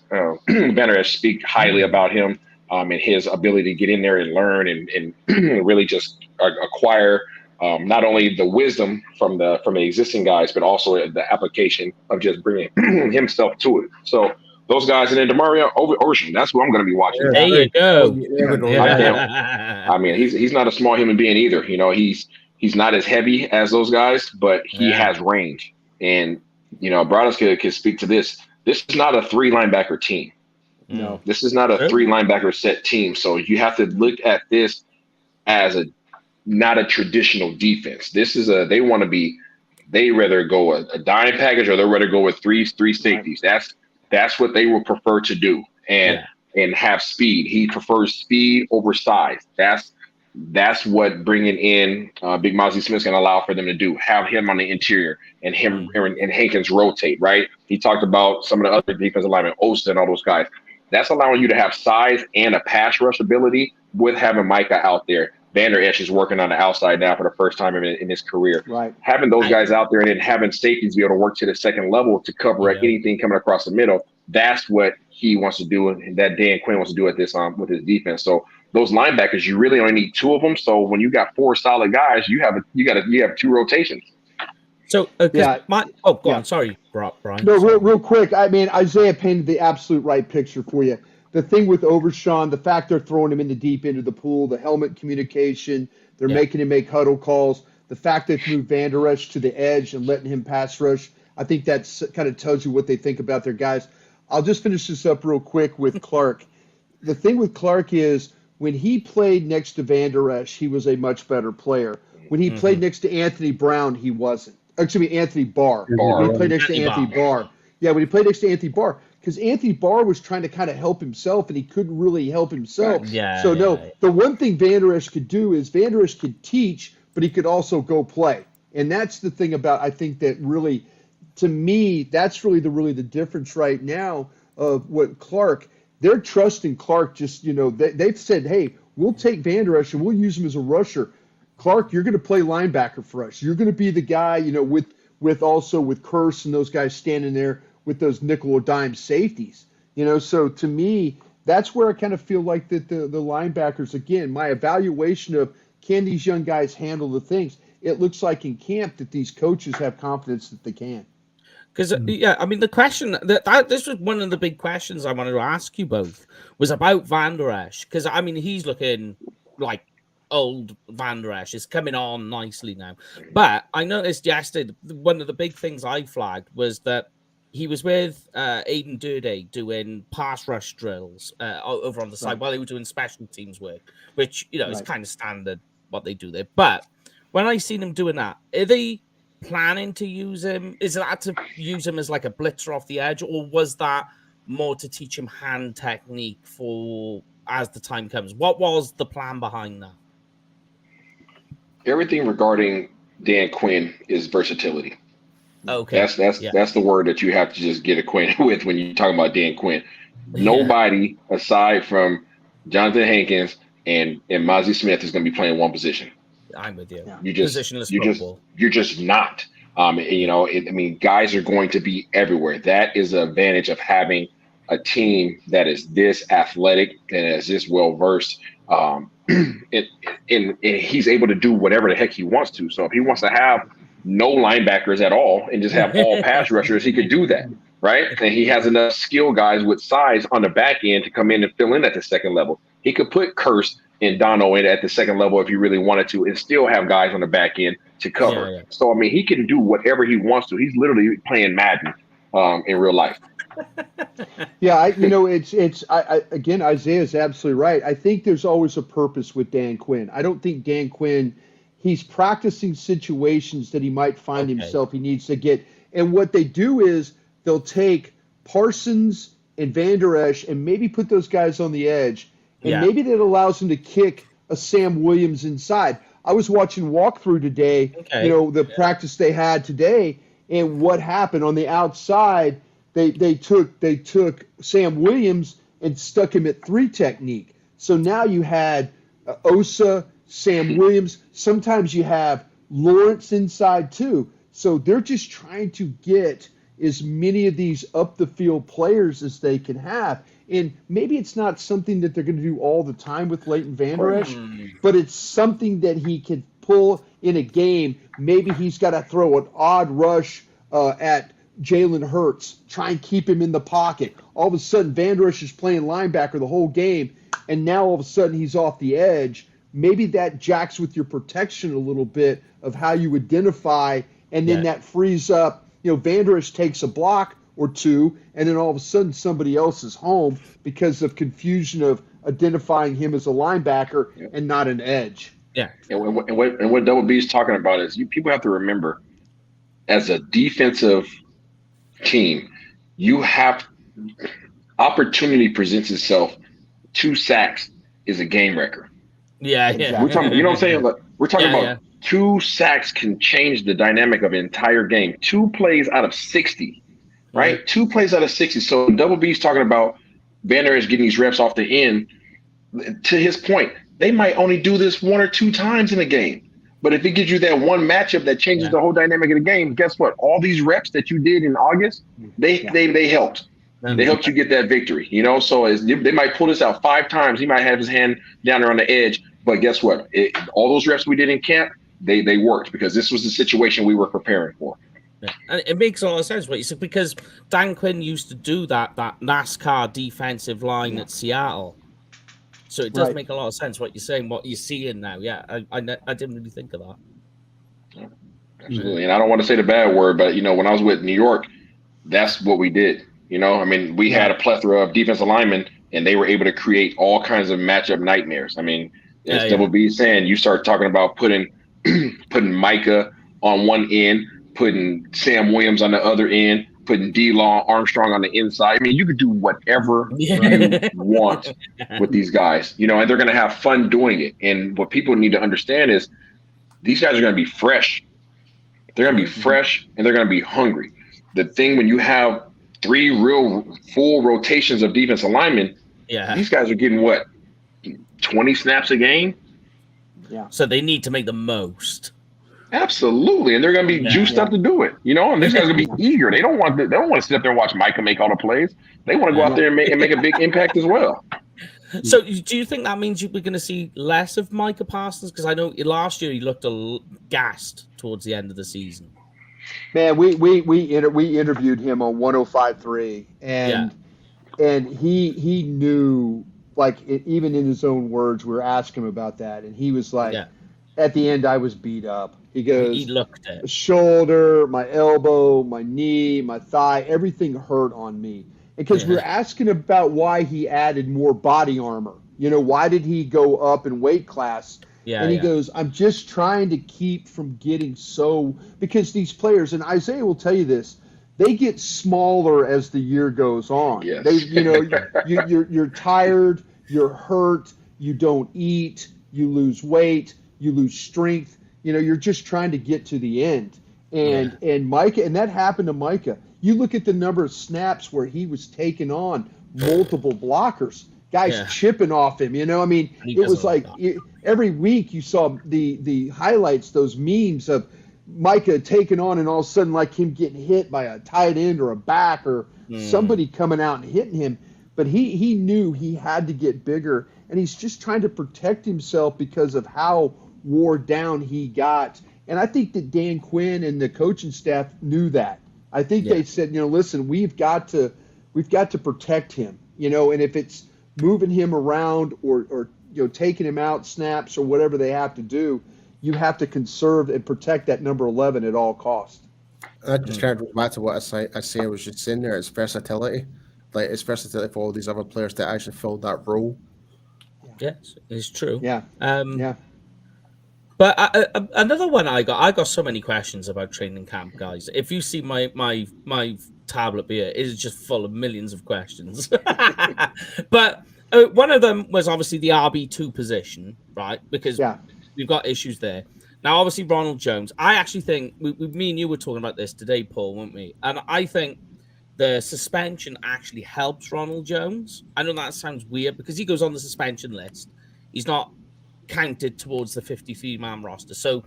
[SPEAKER 4] speak highly about him and his ability to get in there and learn and really just acquire not only the wisdom from the existing guys, but also the application of just bringing himself to it. So those guys, and then Demario Ocean, that's who I'm going to be watching.
[SPEAKER 2] There you go.
[SPEAKER 4] I mean, he's not a small human being either. You know, he's not as heavy as those guys, but he has range. And, you know, Broaddus could speak to this. This is not a 3 linebacker team.
[SPEAKER 5] No,
[SPEAKER 4] this is not a 3 linebacker set team. So you have to look at this as not a traditional defense. This is they rather go a dime package, or they'd rather go with three safeties. That's what they will prefer to do, and have speed. He prefers speed over size. That's what bringing in Big Mozzie Smith's going to allow for them to do. Have him on the interior and him and Hankins rotate, right? He talked about some of the other defensive linemen, Osta and all those guys. That's allowing you to have size and a pass rush ability with having Micah out there. Vander Esch is working on the outside now for the first time in his career.
[SPEAKER 5] Right.
[SPEAKER 4] Having those guys out there and then having safeties be able to work to the second level to cover anything coming across the middle, that's what he wants to do, and that Dan Quinn wants to do at this with his defense. So those linebackers, you really only need 2 of them. So when you got 4 solid guys, you have 2 rotations.
[SPEAKER 2] So go on. Sorry, Brian.
[SPEAKER 5] No, real quick. I mean, Isaiah painted the absolute right picture for you. The thing with Overshawn, the fact they're throwing him in the deep end of the pool, the helmet communication, they're making him make huddle calls, the fact they've moved Vander Esch to the edge and letting him pass rush, I think that kind of tells you what they think about their guys. I'll just finish this up real quick with Clark. The thing with Clark is when he played next to Vander Esch, he was a much better player. When he played next to Anthony Brown, he wasn't. Excuse me, Anthony Barr. When he played next to Anthony Barr. Yeah, when he played next to Anthony Barr. Because Anthony Barr was trying to kind of help himself, and he couldn't really help himself. The one thing Vander Esch could do is Vander Esch could teach, but he could also go play. And that's the thing about, I think, that really, to me, that's really the difference right now of what Clark, they're trusting Clark. Just, you know, they've said, hey, we'll take Vander Esch and we'll use him as a rusher. Clark, you're going to play linebacker for us. You're going to be the guy, you know, with also with Curse and those guys standing there with those nickel or dime safeties, you know. So to me, that's where I kind of feel like that the linebackers, again, my evaluation of can these young guys handle the things, it looks like in camp that these coaches have confidence that they can.
[SPEAKER 2] Because, I mean, the question, this was one of the big questions I wanted to ask you both, was about Vander Esch. Because, I mean, he's looking like old Vander Esch is coming on nicely now. But I noticed yesterday, one of the big things I flagged was that he was with Aiden Durde doing pass rush drills over on the side while they were doing special teams work, which, you know, is kind of standard what they do there. But when I seen him doing that, are they planning to use him? Is that to use him as like a blitzer off the edge, or was that more to teach him hand technique for as the time comes? What was the plan behind that?
[SPEAKER 4] Everything regarding Dan Quinn is versatility.
[SPEAKER 2] Okay,
[SPEAKER 4] that's the word that you have to just get acquainted with when you're talking about Dan Quinn. Nobody aside from Jonathan Hankins and Mozzie Smith is going to be playing one position.
[SPEAKER 2] I'm with you.
[SPEAKER 4] You're just not. You know, I mean, guys are going to be everywhere. That is the advantage of having a team that is this athletic and is this well versed. And he's able to do whatever the heck he wants to. So if he wants to have no linebackers at all and just have all pass rushers, he could do that, right? And he has enough skill guys with size on the back end to come in and fill in at the second level. He could put Curse and Dono in at the second level if he really wanted to and still have guys on the back end to cover. So, I mean, he can do whatever he wants to. He's literally playing Madden in real life.
[SPEAKER 5] Again, Isaiah's absolutely right. I think there's always a purpose with Dan Quinn. I don't think Dan Quinn, he's practicing situations that he might find himself he needs to get. And what they do is they'll take Parsons and Vander Esch and maybe put those guys on the edge. And maybe that allows him to kick a Sam Williams inside. I was watching walkthrough today,
[SPEAKER 2] Okay.
[SPEAKER 5] the practice they had today, and what happened on the outside, they took Sam Williams and stuck him at 3 technique. So now you had Osa, Sam Williams. Sometimes you have Lawrence inside too. So they're just trying to get as many of these up the field players as they can have. And maybe it's not something that they're going to do all the time with Leighton Vander Esch, but it's something that he can pull in a game. Maybe he's got to throw an odd rush at Jalen Hurts, try and keep him in the pocket. All of a sudden, Vander Esch is playing linebacker the whole game, and now all of a sudden he's off the edge. Maybe that jacks with your protection a little bit of how you identify, and then that frees up. Vander Esch takes a block or 2, and then all of a sudden somebody else is home because of confusion of identifying him as a linebacker and not an edge.
[SPEAKER 2] Yeah.
[SPEAKER 4] And what Double B is talking about is people have to remember, as a defensive team, you have opportunity presents itself. 2 sacks is a game wrecker.
[SPEAKER 2] Yeah.
[SPEAKER 4] We're talking, you know what I'm saying? Like, we're talking about
[SPEAKER 2] Yeah.
[SPEAKER 4] 2 sacks can change the dynamic of an entire game. 2 plays out of 60, right? 2 plays out of 60. So Double B's talking about Vander Esch getting these reps off the end. To his point, they might only do this 1 or 2 times in a game. But if it gives you that one matchup that changes the whole dynamic of the game, guess what? All these reps that you did in August, they helped. They helped you get that victory, So they might pull this out 5 times. He might have his hand down there on the edge. But guess what? All those reps we did in camp, they worked because this was the situation we were preparing for.
[SPEAKER 2] Yeah. And it makes a lot of sense what you said, because Dan Quinn used to do that NASCAR defensive line at Seattle. So it does make a lot of sense what you're saying, what you're seeing now. Yeah, I didn't really think of that.
[SPEAKER 4] Absolutely. And I don't want to say the bad word, but, when I was with New York, that's what we did. We had a plethora of defensive linemen, and they were able to create all kinds of matchup nightmares. As Double B is saying, you start talking about putting Micah on one end, putting Sam Williams on the other end, putting D-Law Armstrong on the inside. You could do whatever you want with these guys, and they're going to have fun doing it. And what people need to understand is these guys are going to be fresh. They're going to be fresh, and they're going to be hungry. The thing when you have 3 real full rotations of defensive linemen, these guys are getting 20 snaps a game?
[SPEAKER 5] Yeah.
[SPEAKER 2] So they need to make the most.
[SPEAKER 4] Absolutely, and they're going to be juiced up to do it. And these guys are going to be eager. They don't want to sit up there and watch Micah make all the plays. They want to go out there and make a big impact as well.
[SPEAKER 2] So do you think that means we're going to see less of Micah Parsons? Because I know last year he looked gassed towards the end of the season.
[SPEAKER 5] Man, we interviewed him on 105.3, and he knew, even in his own words, we were asking him about that, and he was like, at the end, I was beat up. He goes,
[SPEAKER 2] he looked at
[SPEAKER 5] shoulder, my elbow, my knee, my thigh, everything hurt on me. Because we were asking about why he added more body armor. Why did he go up in weight class? And he goes, I'm just trying to keep from getting because these players, and Isaiah will tell you this, they get smaller as the year goes on.
[SPEAKER 4] Yes.
[SPEAKER 5] You're tired, you're hurt, you don't eat, you lose weight, you lose strength. You're just trying to get to the end. And Micah, and that happened to Micah. You look at the number of snaps where he was taking on multiple blockers, guys chipping off him. It was like every week you saw the highlights, those memes of Micah taking on, and all of a sudden like him getting hit by a tight end or a back or somebody coming out and hitting him. But he knew he had to get bigger, and he's just trying to protect himself because of how wore down he got. And I think that Dan Quinn and the coaching staff knew that. I think they said, listen, we've got to protect him, and if it's moving him around or taking him out snaps or whatever they have to do, you have to conserve and protect that number 11 at all costs.
[SPEAKER 3] That just kind of goes back to what I say I was just saying there. It's versatility. It's versatility for all these other players to actually fill that role.
[SPEAKER 2] Yes, it's true.
[SPEAKER 5] Yeah.
[SPEAKER 2] But another one I got so many questions about training camp, guys. If you see my tablet here, it is just full of millions of questions. But one of them was obviously the RB2 position, right? Because we've got issues there. Now, obviously, Ronald Jones. I actually think me and you were talking about this today, Paul, weren't we? And I think the suspension actually helps Ronald Jones. I know that sounds weird because he goes on the suspension list. He's not counted towards the 53-man roster. So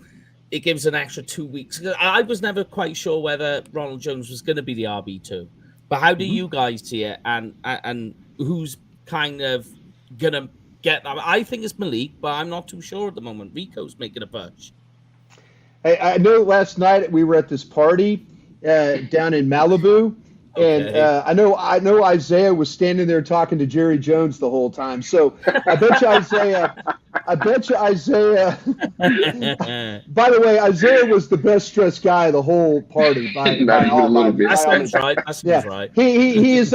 [SPEAKER 2] it gives an extra 2 weeks. I was never quite sure whether Ronald Jones was going to be the RB2. But how do you guys see it? And who's kind of going to get that? I think it's Malik, but I'm not too sure at the moment. Rico's making a push.
[SPEAKER 5] Hey, I know last night we were at this party down in Malibu. And
[SPEAKER 2] Okay.
[SPEAKER 5] I know Isaiah was standing there talking to Jerry Jones the whole time. So I bet you Isaiah. By the way, Isaiah was the best dressed guy of the whole party. By
[SPEAKER 4] Not even a little bit.
[SPEAKER 2] That sounds right. That sounds right.
[SPEAKER 5] He is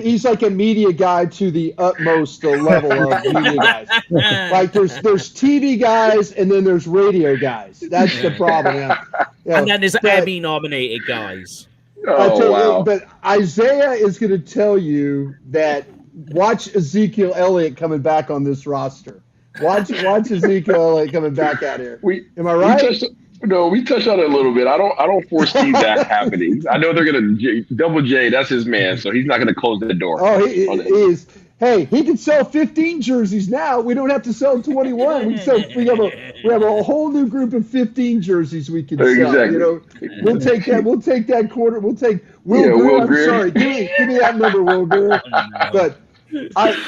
[SPEAKER 5] he's like a media guy to the utmost level of media guys. Like there's TV guys and then there's radio guys. That's the problem. Yeah.
[SPEAKER 2] And then there's Emmy nominated guys.
[SPEAKER 4] Oh, wow.
[SPEAKER 5] But Isaiah is going to tell you that watch Ezekiel Elliott coming back on this roster. Watch Ezekiel Elliott coming back out here. Am I right?
[SPEAKER 4] We touched on it a little bit. I don't foresee that happening. I know they're going to Double J. That's his man, so he's not going to close the door.
[SPEAKER 5] Oh, he is. Hey, he can sell 15 jerseys now. We don't have to sell 21. We have a whole new group of 15 jerseys we can sell.
[SPEAKER 4] Exactly.
[SPEAKER 5] You know, we'll take that quarter. We'll take Will Greer.
[SPEAKER 4] Will
[SPEAKER 5] I'm
[SPEAKER 4] Greer.
[SPEAKER 5] sorry. Give me that number, Will Greer. But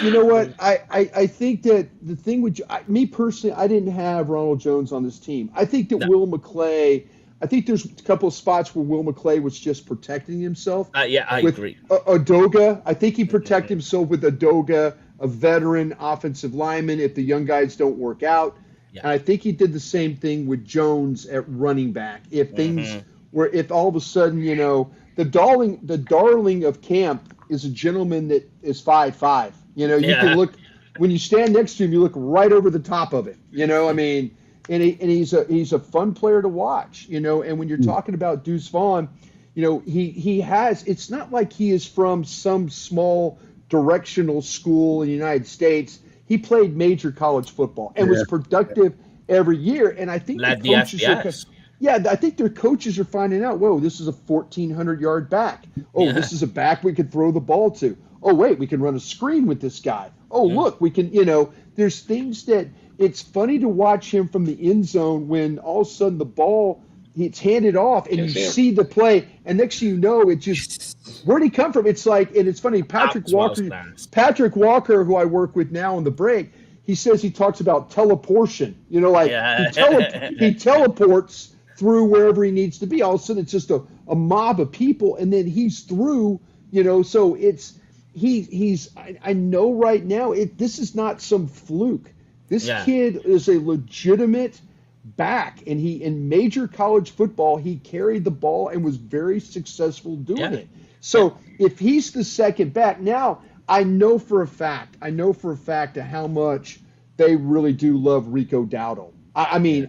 [SPEAKER 5] you know what? I think that the thing with me personally, I didn't have Ronald Jones on this team. I think that Will McClay. I think there's a couple of spots where Will McClay was just protecting himself.
[SPEAKER 2] Yeah, I agree.
[SPEAKER 5] Udoga, I think he protected himself with Udoga, a veteran offensive lineman, if the young guys don't work out. Yeah. And I think he did the same thing with Jones at running back. If things if all of a sudden, you know, the darling of camp is a gentleman that is 5'5". You know, you can look when you stand next to him, you look right over the top of it. You know, I mean. And he's a fun player to watch, you know. And when you're talking about Deuce Vaughn, you know, he has. It's not like he is from some small directional school in the United States. He played major college football and was productive every year. And I think the coaches I think their coaches are finding out. Whoa, this is a 1,400-yard back. Oh, this is a back we could throw the ball to. Oh, wait, we can run a screen with this guy. Oh, look, we can. You know, there's things that. It's funny to watch him from the end zone when all of a sudden the ball it's handed off and you see the play, and next thing you know, it just where'd he come from? It's like, and it's funny. Patrick Walker, who I work with now on the break, he says he talks about teleportation. You know, like he teleports through wherever he needs to be. All of a sudden, it's just a mob of people, and then he's through. You know, so it's he's. I know right now this is not some fluke. This kid is a legitimate back, and in major college football, he carried the ball and was very successful doing it. So if he's the second back, now I know for a fact how much they really do love Rico Dowdle. I mean,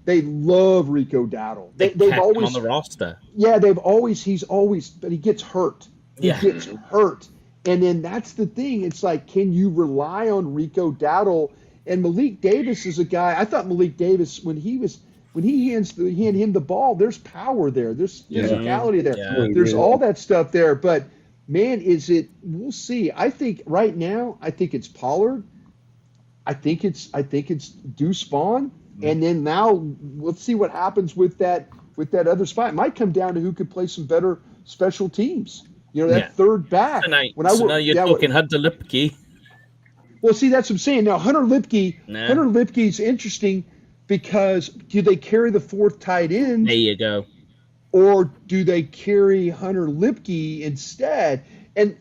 [SPEAKER 5] they love Rico Dowdle. They've always
[SPEAKER 2] him on the roster.
[SPEAKER 5] Yeah, but he gets hurt. He gets hurt, and then that's the thing. It's like, can you rely on Rico Dowdle? And Malik Davis is a guy. I thought Malik Davis when he hand him the ball, there's power there. There's physicality there. Yeah. There's all that stuff there. But man, we'll see. I think right now, it's Pollard. I think it's Deuce Vaughn. And then now let's see what happens with that other spot. It might come down to who could play some better special teams. You know, that third back.
[SPEAKER 2] So now you're talking Hunter Lipke.
[SPEAKER 5] Well, see, that's what I'm saying. Now, Hunter Lipke is interesting because do they carry the fourth tight end?
[SPEAKER 2] There you go.
[SPEAKER 5] Or do they carry Hunter Lipke instead? And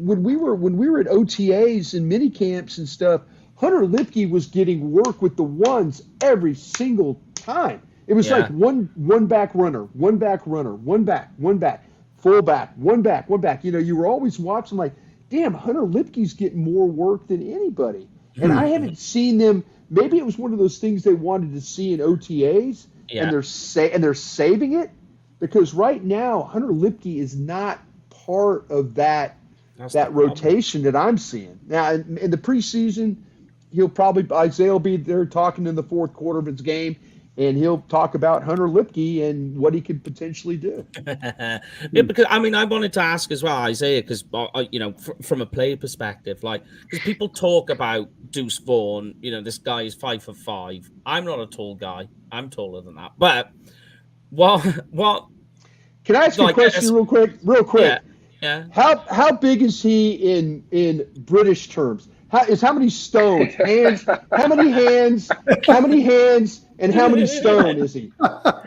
[SPEAKER 5] when we were at OTAs and mini camps and stuff, Hunter Lipke was getting work with the ones every single time. It was like one back runner, one back, one back, full back, one back. You know, you were always watching like, damn, Hunter Lipke's getting more work than anybody. And I haven't seen them. Maybe it was one of those things they wanted to see in OTAs, and they're saving it because right now Hunter Lipke is not part of that rotation that I'm seeing. Now in the preseason, Isaiah will be there talking in the fourth quarter of his game, and he'll talk about Hunter Lipke and what he could potentially do.
[SPEAKER 2] Yeah, because I wanted to ask as well, Isaiah, because from a player perspective, like, because people talk about Deuce Vaughn, this guy is 5'5". I'm not a tall guy. I'm taller than that. But what?
[SPEAKER 5] Can I ask you a question real quick?
[SPEAKER 2] Yeah.
[SPEAKER 5] How big is he in British terms? How many stones? Hands? How many hands? And how many stone is he?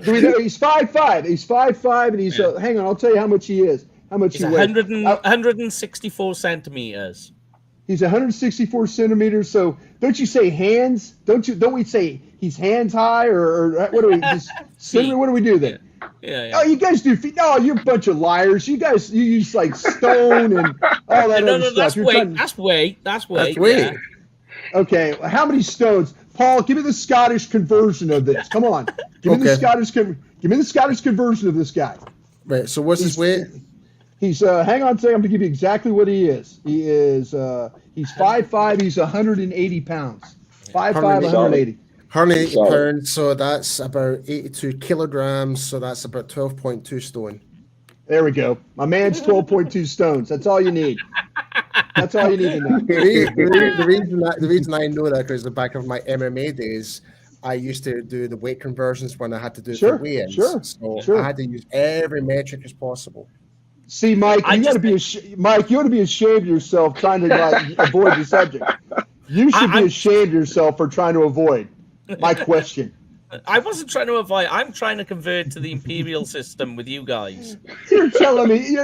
[SPEAKER 5] Do we know he's 5'5"? He's 5'5", and he's hang on, I'll tell you how much he is. How much he weighs?
[SPEAKER 2] 164 centimeters.
[SPEAKER 5] He's 164 centimeters. So don't you say hands? Don't we say he's hands high or what do we? What do we do then?
[SPEAKER 2] Yeah.
[SPEAKER 5] Oh, you guys do feet. No, you're a bunch of liars. You use like stone and all that other stuff.
[SPEAKER 2] That's weight.
[SPEAKER 5] Yeah. Okay, how many stones? Paul, give me the Scottish conversion of this. Come on, give me the Scottish conversion of this guy.
[SPEAKER 3] Right. So what's his weight?
[SPEAKER 5] He's hang on a second. I'm gonna give you exactly what he is. He's 5'5". He's 180 pounds. 5'5", 180.
[SPEAKER 3] 180 pounds, so that's about 82 kilograms, so that's about 12.2 stone.
[SPEAKER 5] There we go. My man's 12.2 stones. That's all you need. That's all you need to know.
[SPEAKER 3] The reason I know that is the back of my MMA days, I used to do the weight conversions when I had to do the weigh-ins. So I had to use every metric as possible.
[SPEAKER 5] See, Mike, you ought to be ashamed of yourself trying to avoid the subject. You should be ashamed of yourself for trying to avoid my question.
[SPEAKER 2] I wasn't trying to avoid. I'm trying to convert to the imperial system with you guys.
[SPEAKER 5] You're telling me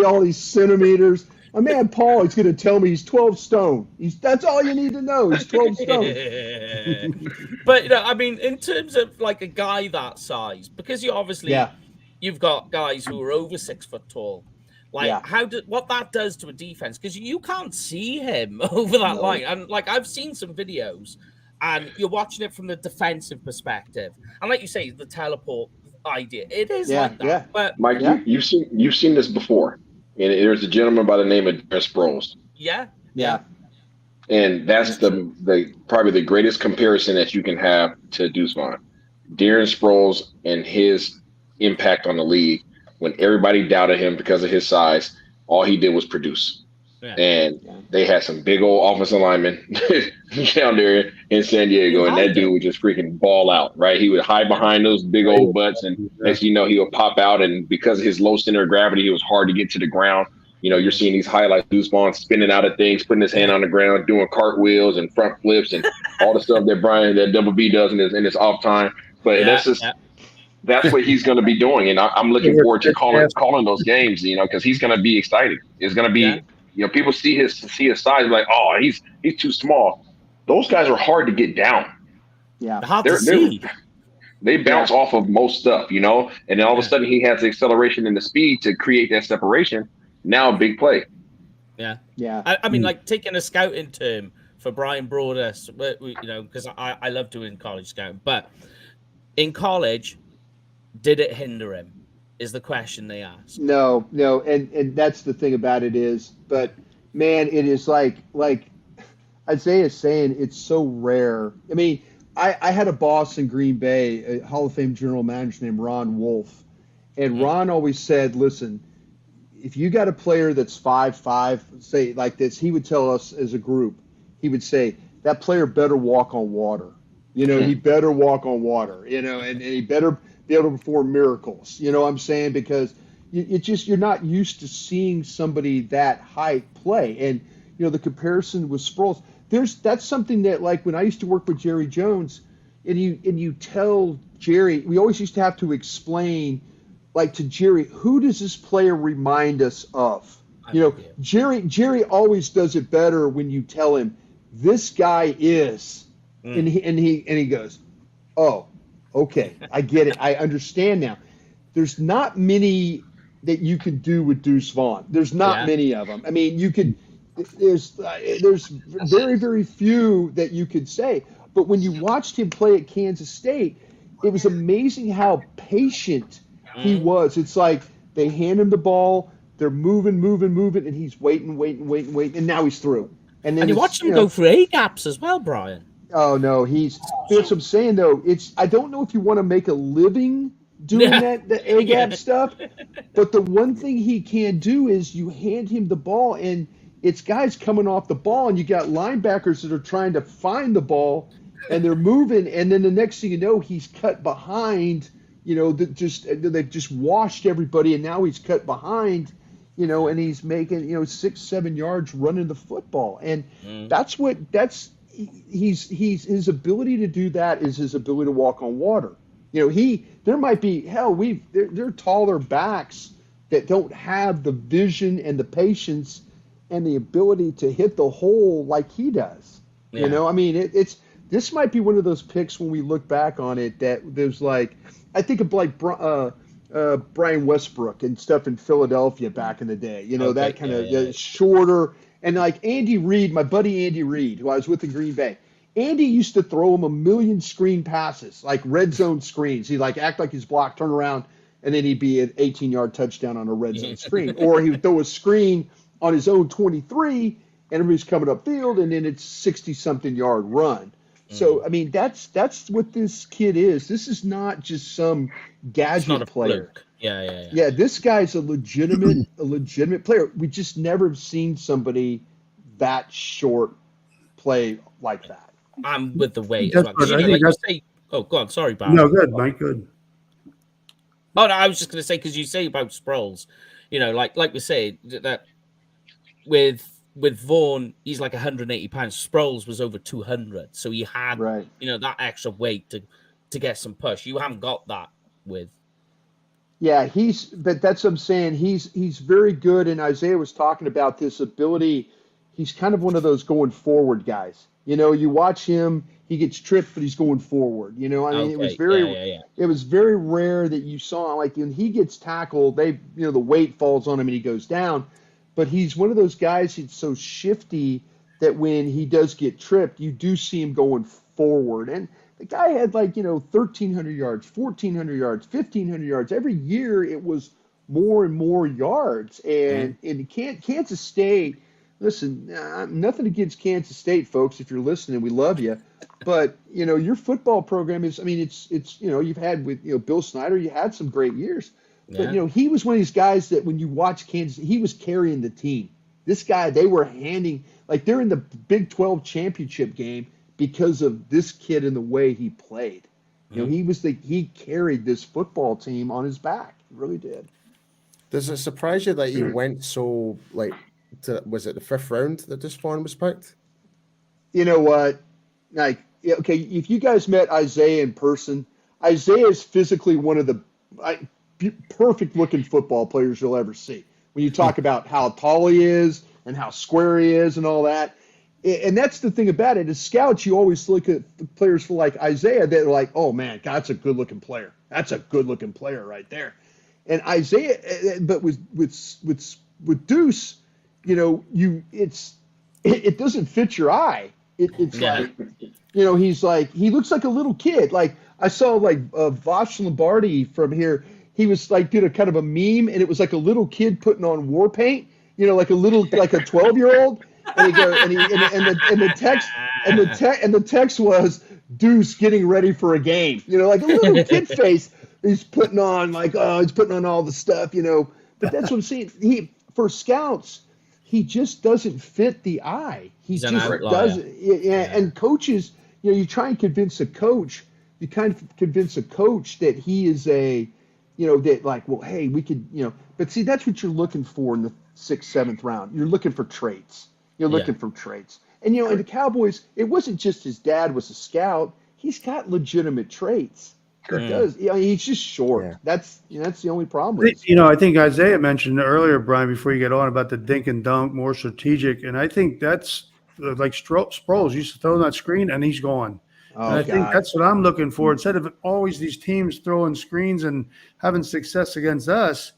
[SPEAKER 5] all these centimeters. My man Paul is going to tell me he's 12 stone. That's all you need to know. He's 12 stone.
[SPEAKER 2] But in terms of like a guy that size, because you've got guys who are over 6 foot tall. Like what that does to a defense, because you can't see him over that line. And like I've seen some videos, and you're watching it from the defensive perspective, and like you say, the teleport idea, it is like that. Yeah. But
[SPEAKER 4] Mike, you've seen this before, and there's a gentleman by the name of Darren Sproles.
[SPEAKER 5] Yeah.
[SPEAKER 4] And that's the probably the greatest comparison that you can have to Deuce Vaughn. Darren Sproles and his impact on the league, when everybody doubted him because of his size, all he did was produce. Yeah. And they had some big old offensive linemen down there in San Diego, and that dude would just freaking ball out, right? He would hide behind those big old butts, and next thing you know, he would pop out, and because of his low center of gravity, he was hard to get to the ground. You're seeing these highlights, Deuce Vaughn spinning out of things, putting his hand on the ground, doing cartwheels and front flips and all the stuff that Double B does in his off time. But that's what he's going to be doing, and I'm looking forward to calling those games, because he's going to be exciting. It's going to be, people see his size, like, oh, he's too small. Those guys are hard to get down.
[SPEAKER 5] Yeah,
[SPEAKER 2] hard to see.
[SPEAKER 4] They bounce off of most stuff, and then all of a sudden he has the acceleration and the speed to create that separation. Now, big play.
[SPEAKER 2] Yeah. I mean, like taking a scouting term for Bryan Broaddus, because I love doing college scouting, but in college, did it hinder him? Is the question they ask.
[SPEAKER 5] No, and that's the thing about it is, but man, it is like Isaiah's saying, it's so rare. I mean, I had a boss in Green Bay, a Hall of Fame general manager named Ron Wolf, and Ron always said, listen, if you got a player that's 5'5", say like this, he would tell us as a group, he would say, that player better walk on water. He better walk on water, and he better be able to perform miracles. You know what I'm saying? Because you're not used to seeing somebody that height play. And, the comparison with Sproles, that's something that, like, when I used to work with Jerry Jones, and you tell Jerry, we always used to have to explain, like, to Jerry, who does this player remind us of? Jerry always does it better when you tell him, this guy is, and he goes, oh, okay, I get it. I understand now. There's not many that you can do with Deuce Vaughn. There's not many of them. I mean, you could. There's very, very few that you could say. But when you watched him play at Kansas State, it was amazing how patient he was. It's like they hand him the ball, they're moving, and he's waiting, and now he's through. And then
[SPEAKER 2] And you watch him go through A gaps as well, Brian.
[SPEAKER 5] Oh no, that's what I'm saying though. I don't know if you want to make a living doing the A gap stuff, but the one thing he can do is you hand him the ball and it's guys coming off the ball and you got linebackers that are trying to find the ball and they're moving and then the next thing you know he's cut behind, they've just washed everybody and now he's cut behind, and he's making 6-7 yards running the football and his ability to do that is his ability to walk on water. There might be there are taller backs that don't have the vision and the patience and the ability to hit the hole like he does. Yeah. This might be one of those picks when we look back on it that there's I think of Brian Westbrook and stuff in Philadelphia back in the day. That kind of shorter. And like Andy Reid, my buddy Andy Reid, who I was with in Green Bay, Andy used to throw him a million screen passes, like red zone screens. He'd act like he's blocked, turn around, and then he'd be an 18-yard touchdown on a red zone screen. Or he would throw a screen on his own 23, and everybody's coming upfield, and then it's 60-something yard run. So, that's what this kid is. This is not just some gadget player.
[SPEAKER 2] Fluke. Yeah.
[SPEAKER 5] Yeah, this guy's a legitimate player. We just never have seen somebody that short play like that.
[SPEAKER 2] I'm with the weight.
[SPEAKER 1] Go
[SPEAKER 2] on. Sorry, Bob.
[SPEAKER 1] No, good, Mike. Good.
[SPEAKER 2] Oh no, I was just going to say because you say about Sproles, like we say that with Vaughn, he's like 180 pounds. Sproles was over 200, so he had that extra weight to get some push. You haven't got that with.
[SPEAKER 5] Yeah, but that's what I'm saying. He's very good, and Isaiah was talking about this ability. He's kind of one of those going forward guys. You watch him, he gets tripped, but he's going forward. It was very rare that you saw when he gets tackled, the weight falls on him and he goes down. But he's one of those guys. He's so shifty that when he does get tripped, you do see him going forward. And the guy had 1,300 yards, 1,400 yards, 1,500 yards. Every year it was more and more yards. And in Kansas State, listen, nothing against Kansas State, folks. If you're listening, we love you. But your football program is. It's you've had with Bill Snyder. You had some great years. But he was one of these guys that when you watch Kansas, he was carrying the team. This guy, they were handing they're in the Big 12 championship game because of this kid and the way he played. He carried this football team on his back. He really did.
[SPEAKER 3] Does it surprise you that he went so was it the 5th round that this Vaughn was picked?
[SPEAKER 5] You know what? If you guys met Isaiah in person, Isaiah is physically one of the perfect looking football players you'll ever see. When you talk about how tall he is and how square he is and all that. And that's the thing about it. As scouts, you always look at players like Isaiah that are like, oh man, God, that's a good looking player. That's a good looking player right there. And Isaiah, but with Deuce, it doesn't fit your eye. It's he looks like a little kid. I saw Vosh Lombardi from here. He was did a kind of a meme, and it was like a little kid putting on war paint, like a 12-year-old. And the text was Deuce getting ready for a game. Like a little kid face. He's putting on he's putting on all the stuff. But that's what I'm saying. For scouts, he just doesn't fit the eye. He just doesn't. Yeah. And coaches, you try and convince a coach. You kind of convince a coach that he is hey, we could, but see, that's what you're looking for in the 6th, 7th round. You're looking for traits. You're looking for traits. And, in the Cowboys, it wasn't just his dad was a scout. He's got legitimate traits. He does. He's just short. Yeah. That's the only problem with it.
[SPEAKER 1] I think Isaiah mentioned earlier, Brian, before you get on, about the dink and dunk, more strategic. And I think that's like Sproles used to throw on that screen and he's gone. And I think that's what I'm looking for. Instead of always these teams throwing screens and having success against us,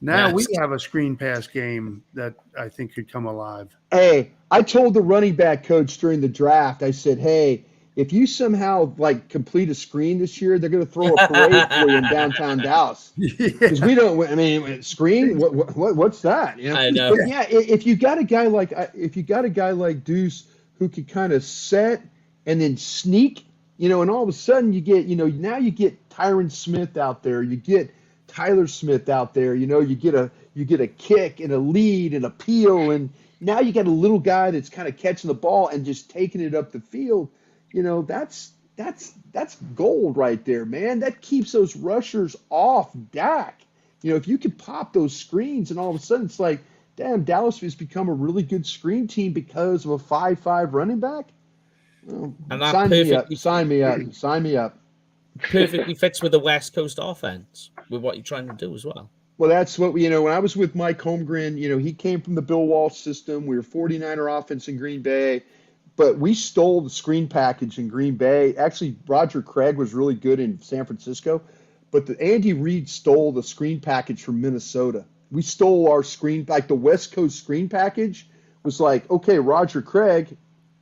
[SPEAKER 1] now we have a screen pass game that I think could come alive.
[SPEAKER 5] Hey, I told the running back coach during the draft, I said, hey, if you somehow like complete a screen this year, they're going to throw a parade for you in downtown Dallas. Because we don't. I mean, screen. What's that? You know.
[SPEAKER 2] I know.
[SPEAKER 5] But yeah, if you got a guy like Deuce who could kind of set and then sneak, you know, and all of a sudden you get, you know, now you get Tyron Smith out there, you get Tyler Smith out there, you know, you get a kick and a lead and a peel, and now you got a little guy that's kind of catching the ball and just taking it up the field. You know, that's gold right there, man. That keeps those rushers off Dak. You know, if you could pop those screens and all of a sudden it's like, damn, Dallas has become a really good screen team because of a 5'5" running back. Well, sign me up.
[SPEAKER 2] Perfectly fits with the West Coast offense with what you're trying to do as well.
[SPEAKER 5] Well, that's what you know. When I was with Mike Holmgren, you know, he came from the Bill Walsh system. We were 49er offense in Green Bay. But we stole the screen package in Green Bay. Actually, Roger Craig was really good in San Francisco. But Andy Reid stole the screen package from Minnesota. We stole our screen, like the West Coast screen package was like, okay, Roger Craig,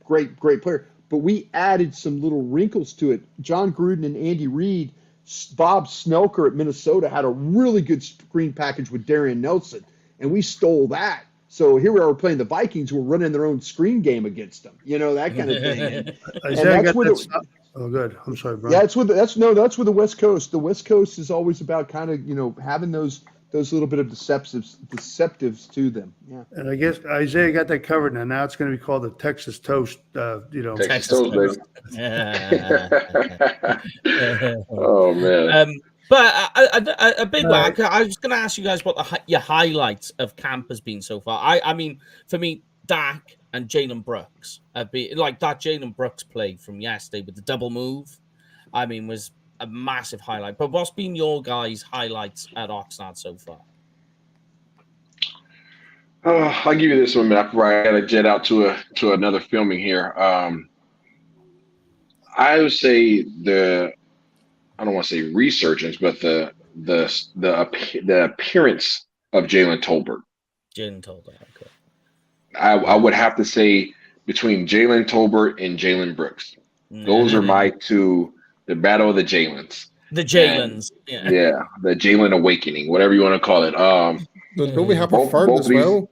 [SPEAKER 5] great player. But we added some little wrinkles to it. John Gruden and Andy Reid, Bob Snelker at Minnesota had a really good screen package with Darian Nelson. And we stole that. So here we are playing the Vikings. We're running their own screen game against them, you know, that kind of thing. And that's where
[SPEAKER 1] oh, good. I'm sorry, Brian.
[SPEAKER 5] Yeah, that's where the West Coast. The West Coast is always about kind of, you know, having those little bit of deceptives to them. Yeah.
[SPEAKER 1] And I guess Isaiah got that covered now. Now it's going to be called the Texas Toast. You know,
[SPEAKER 4] Texas Toast, baby. Oh man.
[SPEAKER 2] But a big one. I was going to ask you guys what your highlights of camp has been so far. I mean, for me, Dak and Jalen Brooks have been like that. Jalen Brooks play from yesterday with the double move. I mean, was a massive highlight. But what's been your guys' highlights at Oxnard so far?
[SPEAKER 4] I'll give you this one before I got to jet out to another filming here. I would say I don't want to say resurgence, but the appearance of Jalen Tolbert.
[SPEAKER 2] Okay.
[SPEAKER 4] I would have to say between Jalen Tolbert and Jalen Brooks. Those are my two. The battle of the Jalen's.
[SPEAKER 2] The Jalen's.
[SPEAKER 4] Yeah, the Jalen awakening, whatever you want to call it.
[SPEAKER 3] Don't we have a third as well?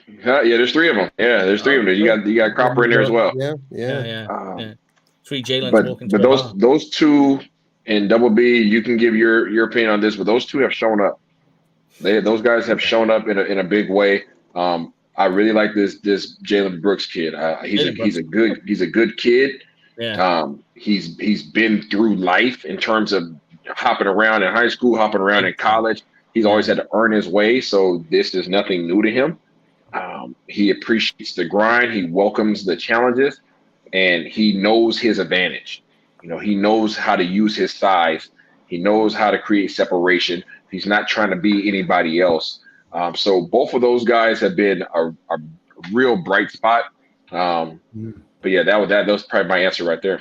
[SPEAKER 4] Yeah, there's three of them. Yeah, there's three of them. You got Cropper in there as well.
[SPEAKER 2] Yeah. Three Jalen's walking.
[SPEAKER 4] But those two in Double B, you can give your opinion on this, but those two have shown up. Those guys have shown up in a big way. I really like this Jalen Brooks kid. He's a good kid.
[SPEAKER 2] Yeah.
[SPEAKER 4] He's been through life in terms of hopping around in high school, hopping around in college. He's always had to earn his way, so this is nothing new to him. He appreciates the grind. He welcomes the challenges, and he knows his advantage. You know, he knows how to use his size. He knows how to create separation. He's not trying to be anybody else. So both of those guys have been a real bright spot. But yeah, that was probably my answer right there.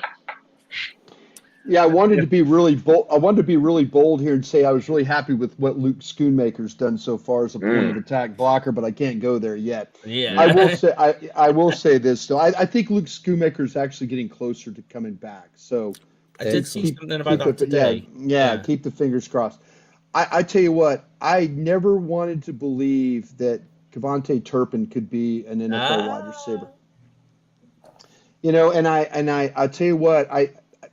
[SPEAKER 5] Yeah, I wanted to be really bold here and say I was really happy with what Luke Schoonmaker's done so far as a point of attack blocker, but I can't go there yet.
[SPEAKER 2] Yeah,
[SPEAKER 5] I will say this though. I think Luke Schoonmaker's actually getting closer to coming back. So
[SPEAKER 2] I did see something about that today.
[SPEAKER 5] Yeah, keep the fingers crossed. I tell you what, I never wanted to believe that Kevontae Turpin could be an NFL wide receiver. You know, and I tell you what,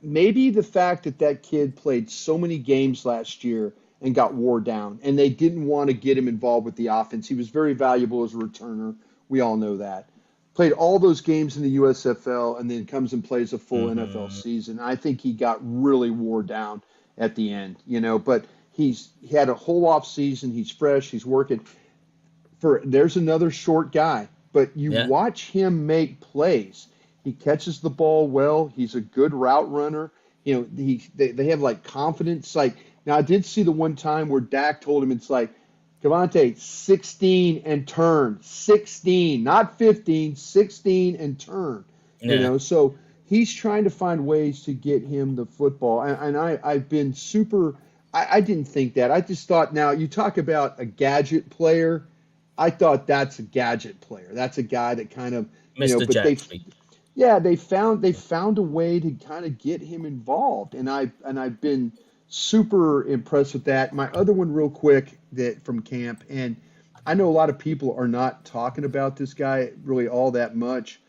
[SPEAKER 5] maybe the fact that kid played so many games last year and got wore down, and they didn't want to get him involved with the offense. He was very valuable as a returner. We all know that. Played all those games in the USFL and then comes and plays a full NFL season. I think he got really wore down at the end, you know, but he had a whole off season. He's fresh. He's working. There's another short guy, but you watch him make plays. He catches the ball well. He's a good route runner. You know, they have like confidence. Like now, I did see the one time where Dak told him it's like, Kevontae, 16 and turn. 16, not 15, 16 and turn. Yeah. You know, so he's trying to find ways to get him the football. And I've been super. I didn't think that. I just thought, now you talk about a gadget player. I thought that's a gadget player. That's a guy that kind of, you know, but yeah, they found a way to kind of get him involved, and I've been super impressed with that. My other one, real quick, that from camp, and I know a lot of people are not talking about this guy really all that much,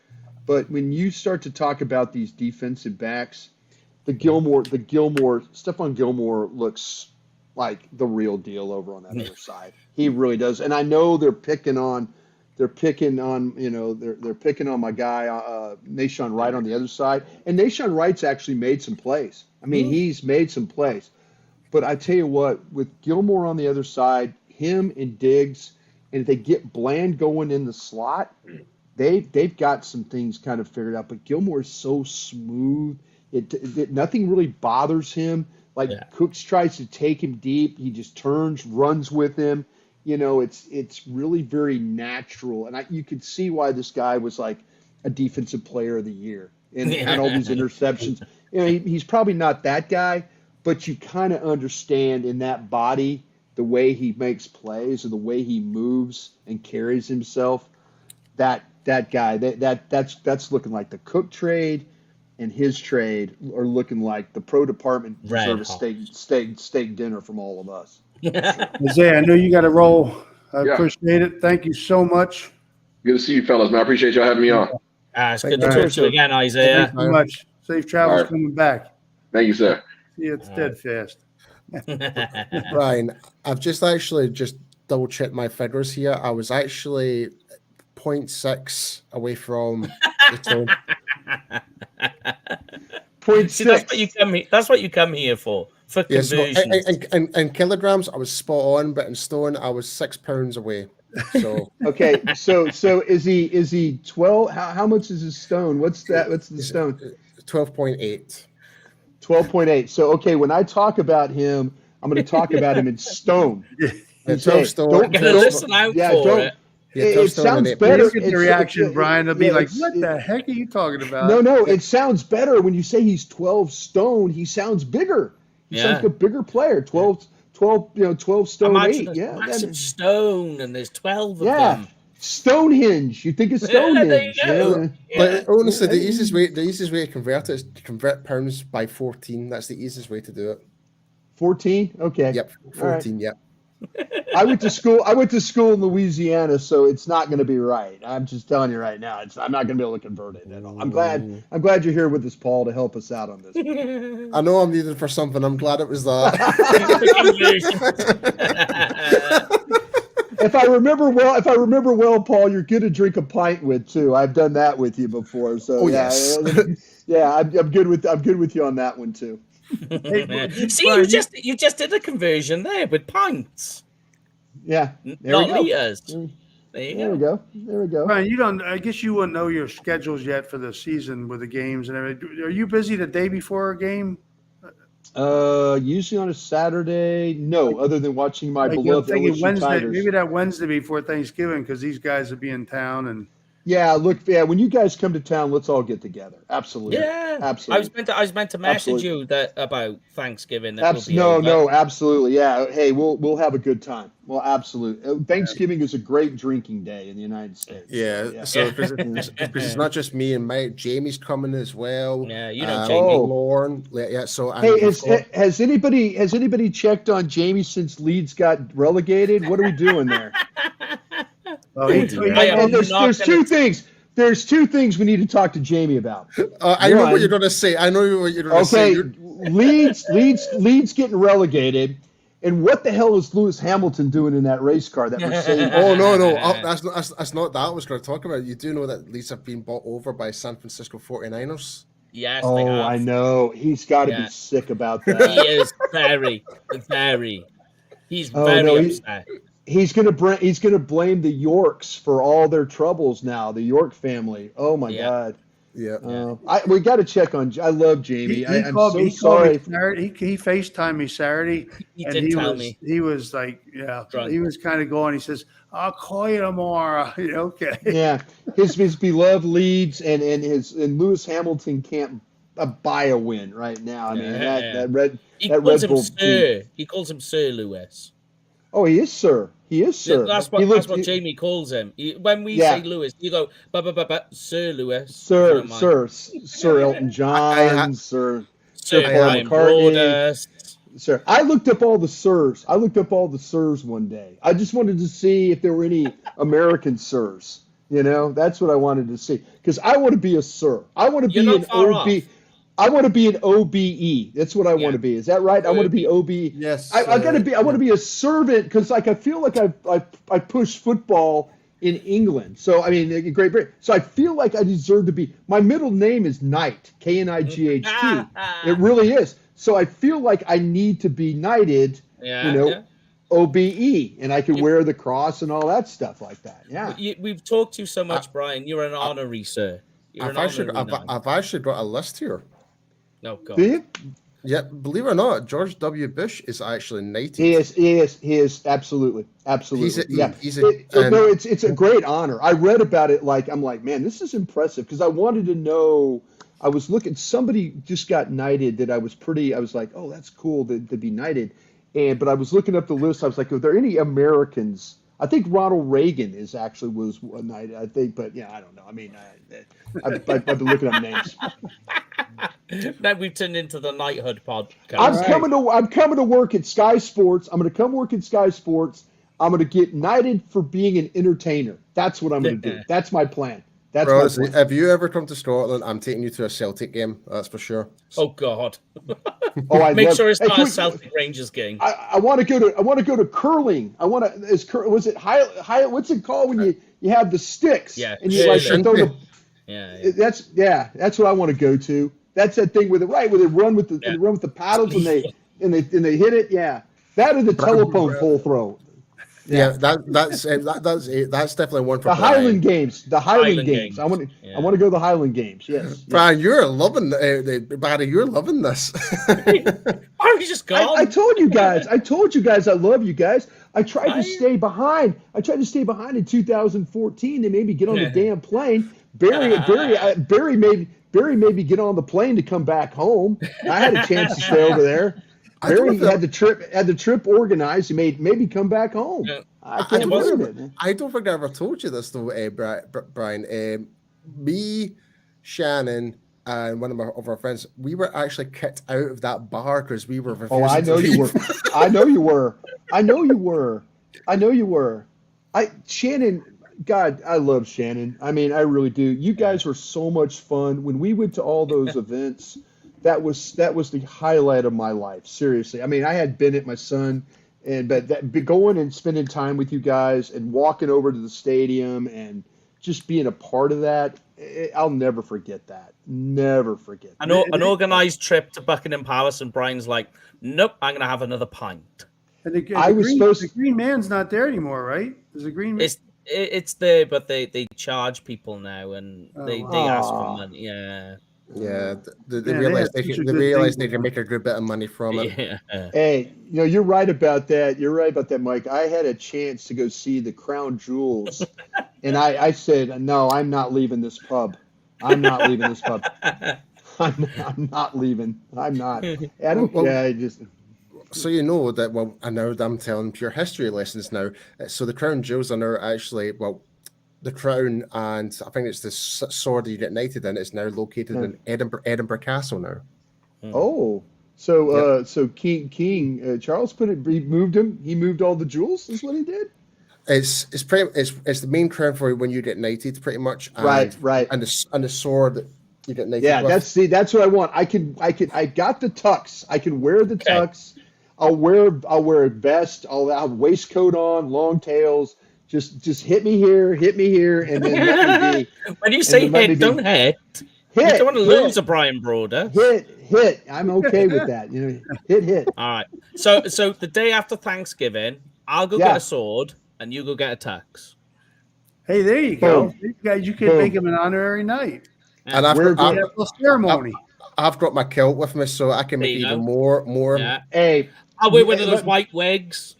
[SPEAKER 5] but when you start to talk about these defensive backs, Stephon Gilmore looks like the real deal over on that other side. He really does, and I know they're picking on my guy Nahshon Wright on the other side, and Nahshon Wright's actually made some plays. I mean, he's made some plays, but I tell you what, with Gilmore on the other side, him and Diggs, and if they get Bland going in the slot, they've got some things kind of figured out. But Gilmore is so smooth; nothing really bothers him. Like Cooks tries to take him deep, he just turns, runs with him. It's really very natural, and you could see why this guy was like a defensive player of the year and had all these interceptions. He's probably not that guy, but you kind of understand in that body the way he makes plays and the way he moves and carries himself. That guy, that's looking like the Cook trade, and his trade are looking like the pro department deserve a steak dinner from all of us.
[SPEAKER 1] Isaiah, I know you got to roll. I appreciate it. Thank you so much.
[SPEAKER 4] Good to see you, fellas, man. I appreciate y'all having me on.
[SPEAKER 2] It's good to talk to you again, Isaiah.
[SPEAKER 1] Thank you so much. Safe travels coming back.
[SPEAKER 4] Thank you, sir.
[SPEAKER 1] See you, it's dead fast.
[SPEAKER 3] Brian, I've just double checked my figures here. I was actually 0.6 away from the tone.
[SPEAKER 5] 0.6.
[SPEAKER 2] See, that's what you come here for conversions.
[SPEAKER 3] In kilograms, I was spot on, but in stone, I was 6 pounds away. So
[SPEAKER 5] okay, so is he 12? How much is his stone? What's the stone?
[SPEAKER 3] 12.8.
[SPEAKER 5] 12.8. So okay, when I talk about him, I'm going to talk about him in stone.
[SPEAKER 3] Yeah, 12 stone.
[SPEAKER 2] Listen out for it.
[SPEAKER 5] It sounds better.
[SPEAKER 1] Look at the reaction, Brian. They'll be like, "What the heck are you talking about?"
[SPEAKER 5] No. It sounds better when you say he's 12 stone. He sounds bigger. He sounds like a bigger player. 12 stone.
[SPEAKER 2] Imagine
[SPEAKER 5] 8.
[SPEAKER 2] Massive stone, and there's 12 of them.
[SPEAKER 5] Stonehenge. You think of Stonehenge?
[SPEAKER 3] But honestly, the easiest way to convert it is to convert pounds by 14. That's the easiest way to do it.
[SPEAKER 5] 14. Okay.
[SPEAKER 3] Yep. 14. Right. Yep.
[SPEAKER 5] I went to school in Louisiana, so it's not going to be right. I'm just telling you right now. I'm not going to be able to convert it at all. I'm glad you're here with us, Paul, to help us out on this.
[SPEAKER 3] I know I'm needed for something. I'm glad it was that.
[SPEAKER 5] If I remember well, Paul, you're good to drink a pint with too. I've done that with you before. So
[SPEAKER 3] yes.
[SPEAKER 5] I'm good with you on that one too.
[SPEAKER 2] See, you just did a conversion there with pints.
[SPEAKER 5] Yeah,
[SPEAKER 2] not liters.
[SPEAKER 5] There we go.
[SPEAKER 1] Brian, I guess you wouldn't know your schedules yet for the season with the games and everything. Are you busy the day before a game?
[SPEAKER 5] Usually on a Saturday. No, other than watching my beloved LSU
[SPEAKER 1] Wednesday,
[SPEAKER 5] Tigers.
[SPEAKER 1] maybe that Wednesday before Thanksgiving, because these guys will be in town and.
[SPEAKER 5] When you guys come to town, let's all get together. Absolutely.
[SPEAKER 2] Yeah,
[SPEAKER 5] absolutely.
[SPEAKER 2] I was meant to message you about Thanksgiving.
[SPEAKER 5] Absolutely. Yeah. Hey, we'll have a good time. Well, absolutely. Thanksgiving is a great drinking day in the United States.
[SPEAKER 3] Yeah. So because it's not just me and Mike, Jamie's coming as well.
[SPEAKER 2] Yeah, Jamie,
[SPEAKER 3] Lauren. Yeah. So
[SPEAKER 5] has anybody checked on Jamie since Leeds got relegated? What are we doing there? There's two things. There's two things we need to talk to Jamie about.
[SPEAKER 3] I know what you're going to say. Okay,
[SPEAKER 5] Leeds getting relegated, and what the hell is Lewis Hamilton doing in that race car that we're saying?
[SPEAKER 3] No. That's not that I was going to talk about. You do know that Leeds have been bought over by San Francisco 49ers?
[SPEAKER 2] Yes.
[SPEAKER 5] Oh, I know. He's got to be sick about that.
[SPEAKER 2] He is very. He's very upset.
[SPEAKER 5] He's gonna blame the Yorks for all their troubles now. The York family. Oh my God.
[SPEAKER 3] Yeah.
[SPEAKER 5] We got to check on. I love Jamie. I'm so sorry.
[SPEAKER 1] He FaceTimed me Saturday.
[SPEAKER 2] He did tell me.
[SPEAKER 1] He was like, drunk. He was kind of going. He says, "I'll call you tomorrow." Okay.
[SPEAKER 5] Yeah. His beloved Leeds and Lewis Hamilton can't buy a win right now. I mean that Red
[SPEAKER 2] calls him
[SPEAKER 5] Bull
[SPEAKER 2] Sir. He calls him Sir Lewis.
[SPEAKER 5] Oh, he is, sir. He is, sir.
[SPEAKER 2] That's what Jamie calls him. When we say Lewis, you go, Sir Lewis.
[SPEAKER 5] Sir Elton John, Sir Paul McCartney. Sir, I looked up all the sirs. One day. I just wanted to see if there were any American sirs. That's what I wanted to see. Because I want to be a sir. I want to be an OB. I want to be an OBE. That's what I want to be. Is that right? I want to be OB.
[SPEAKER 3] Yes.
[SPEAKER 5] I want to be a servant because I feel like I push football in England. So in Great Britain. So I feel like I deserve to be. My middle name is Knight, Knight. It really is. So I feel like I need to be knighted. OBE, and I could wear the cross and all that stuff like that. Yeah.
[SPEAKER 2] We've talked to you so much, Brian. You're an honorary, sir.
[SPEAKER 3] I've actually got a list here.
[SPEAKER 2] No, God.
[SPEAKER 5] Do you?
[SPEAKER 3] Yeah, believe it or not, George W. Bush is actually knighted.
[SPEAKER 5] He is absolutely. It's a great honor. I read about it I'm like, man, this is impressive because I wanted to know. I was looking. Somebody just got knighted that I was like, oh, that's cool to be knighted. But I was looking up the list. I was like, are there any Americans? I think Ronald Reagan was a knight. I think, but yeah, I don't know. I've been looking up names.
[SPEAKER 2] Now we've turned into the knighthood podcast.
[SPEAKER 5] I'm coming to work at Sky Sports. I'm going to come work at Sky Sports. I'm going to get knighted for being an entertainer. That's what I'm going to do. That's my plan.
[SPEAKER 3] If you ever come to Scotland, I'm taking you to a Celtic game. That's for sure.
[SPEAKER 2] Oh God! Make sure it's not a Celtic Rangers game.
[SPEAKER 5] I want to go to curling. Was it high? What's it called when you have the sticks?
[SPEAKER 2] Yeah,
[SPEAKER 5] and you throw the. Yeah. That's what I want to go to. That's that thing where they run with the paddles and they hit it. Yeah, that or the telephone pole throw.
[SPEAKER 3] Yeah, that's definitely one for
[SPEAKER 5] the
[SPEAKER 3] Brian.
[SPEAKER 5] Highland Games. The Highland Games. I want to go to the Highland Games. Yes,
[SPEAKER 3] Brian, you're loving Barry. You're loving this.
[SPEAKER 2] Why are you just gone?
[SPEAKER 5] I told you guys. I love you guys. I tried to stay behind. In 2014 to maybe get on the damn plane. Barry made me get on the plane to come back home. I had a chance to stay over there. Barry had the trip organized. He made maybe come back home. Yeah. I can't believe it. Man.
[SPEAKER 3] I don't think I ever told you this though, Brian. Me, Shannon, and one of our friends, we were actually kicked out of that bar because we were refusing
[SPEAKER 5] I know
[SPEAKER 3] to
[SPEAKER 5] you
[SPEAKER 3] leave.
[SPEAKER 5] were. I know you were. Shannon. God, I love Shannon. I really do. You guys were so much fun when we went to all those events. That was the highlight of my life. Seriously. I had Bennett, my son, but going and spending time with you guys and walking over to the stadium and just being a part of that, I'll never forget that. Never forget.
[SPEAKER 2] An organized trip to Buckingham Palace, and Brian's like, "Nope, I'm going to have another pint."
[SPEAKER 1] And the Green Man's not there anymore, right? There's a Green Man.
[SPEAKER 2] It's there, but they charge people now, and they ask for money. Yeah.
[SPEAKER 3] Yeah, they realize they can make a good bit of money from it.
[SPEAKER 2] Yeah.
[SPEAKER 5] Hey, you're right about that. You're right about that, Mike. I had a chance to go see the Crown Jewels, and I said, no, I'm not leaving this pub. I'm not leaving this pub. I'm not leaving. I'm not. I don't. I just.
[SPEAKER 3] So you know that. Well, I know that I'm telling pure history lessons now. So the Crown Jewels are now actually the crown, and I think it's the sword that you get knighted in, is now located in Edinburgh Castle now.
[SPEAKER 5] Oh, so King Charles he moved all the jewels. Is what he did.
[SPEAKER 3] It's the main crown for when you get knighted, pretty much.
[SPEAKER 5] Right.
[SPEAKER 3] And the sword that you get knighted.
[SPEAKER 5] Yeah,
[SPEAKER 3] with.
[SPEAKER 5] that's what I want. I got the tux. I can wear the tux. I'll wear a vest. I'll have waistcoat on, long tails. Just hit me here, and then let me be.
[SPEAKER 2] When you say hit, don't hit. You don't want to lose a Bryan Broaddus.
[SPEAKER 5] Hit. I'm okay with that. Hit.
[SPEAKER 2] All right. So the day after Thanksgiving, I'll go get a sword, and you go get a tux.
[SPEAKER 1] Hey, there you go. You can make him an honorary knight.
[SPEAKER 3] And I've got
[SPEAKER 1] a ceremony.
[SPEAKER 3] I've got my kilt with me, so I can make even more.
[SPEAKER 2] Yeah.
[SPEAKER 5] Hey,
[SPEAKER 2] I'll wear one of those white wigs.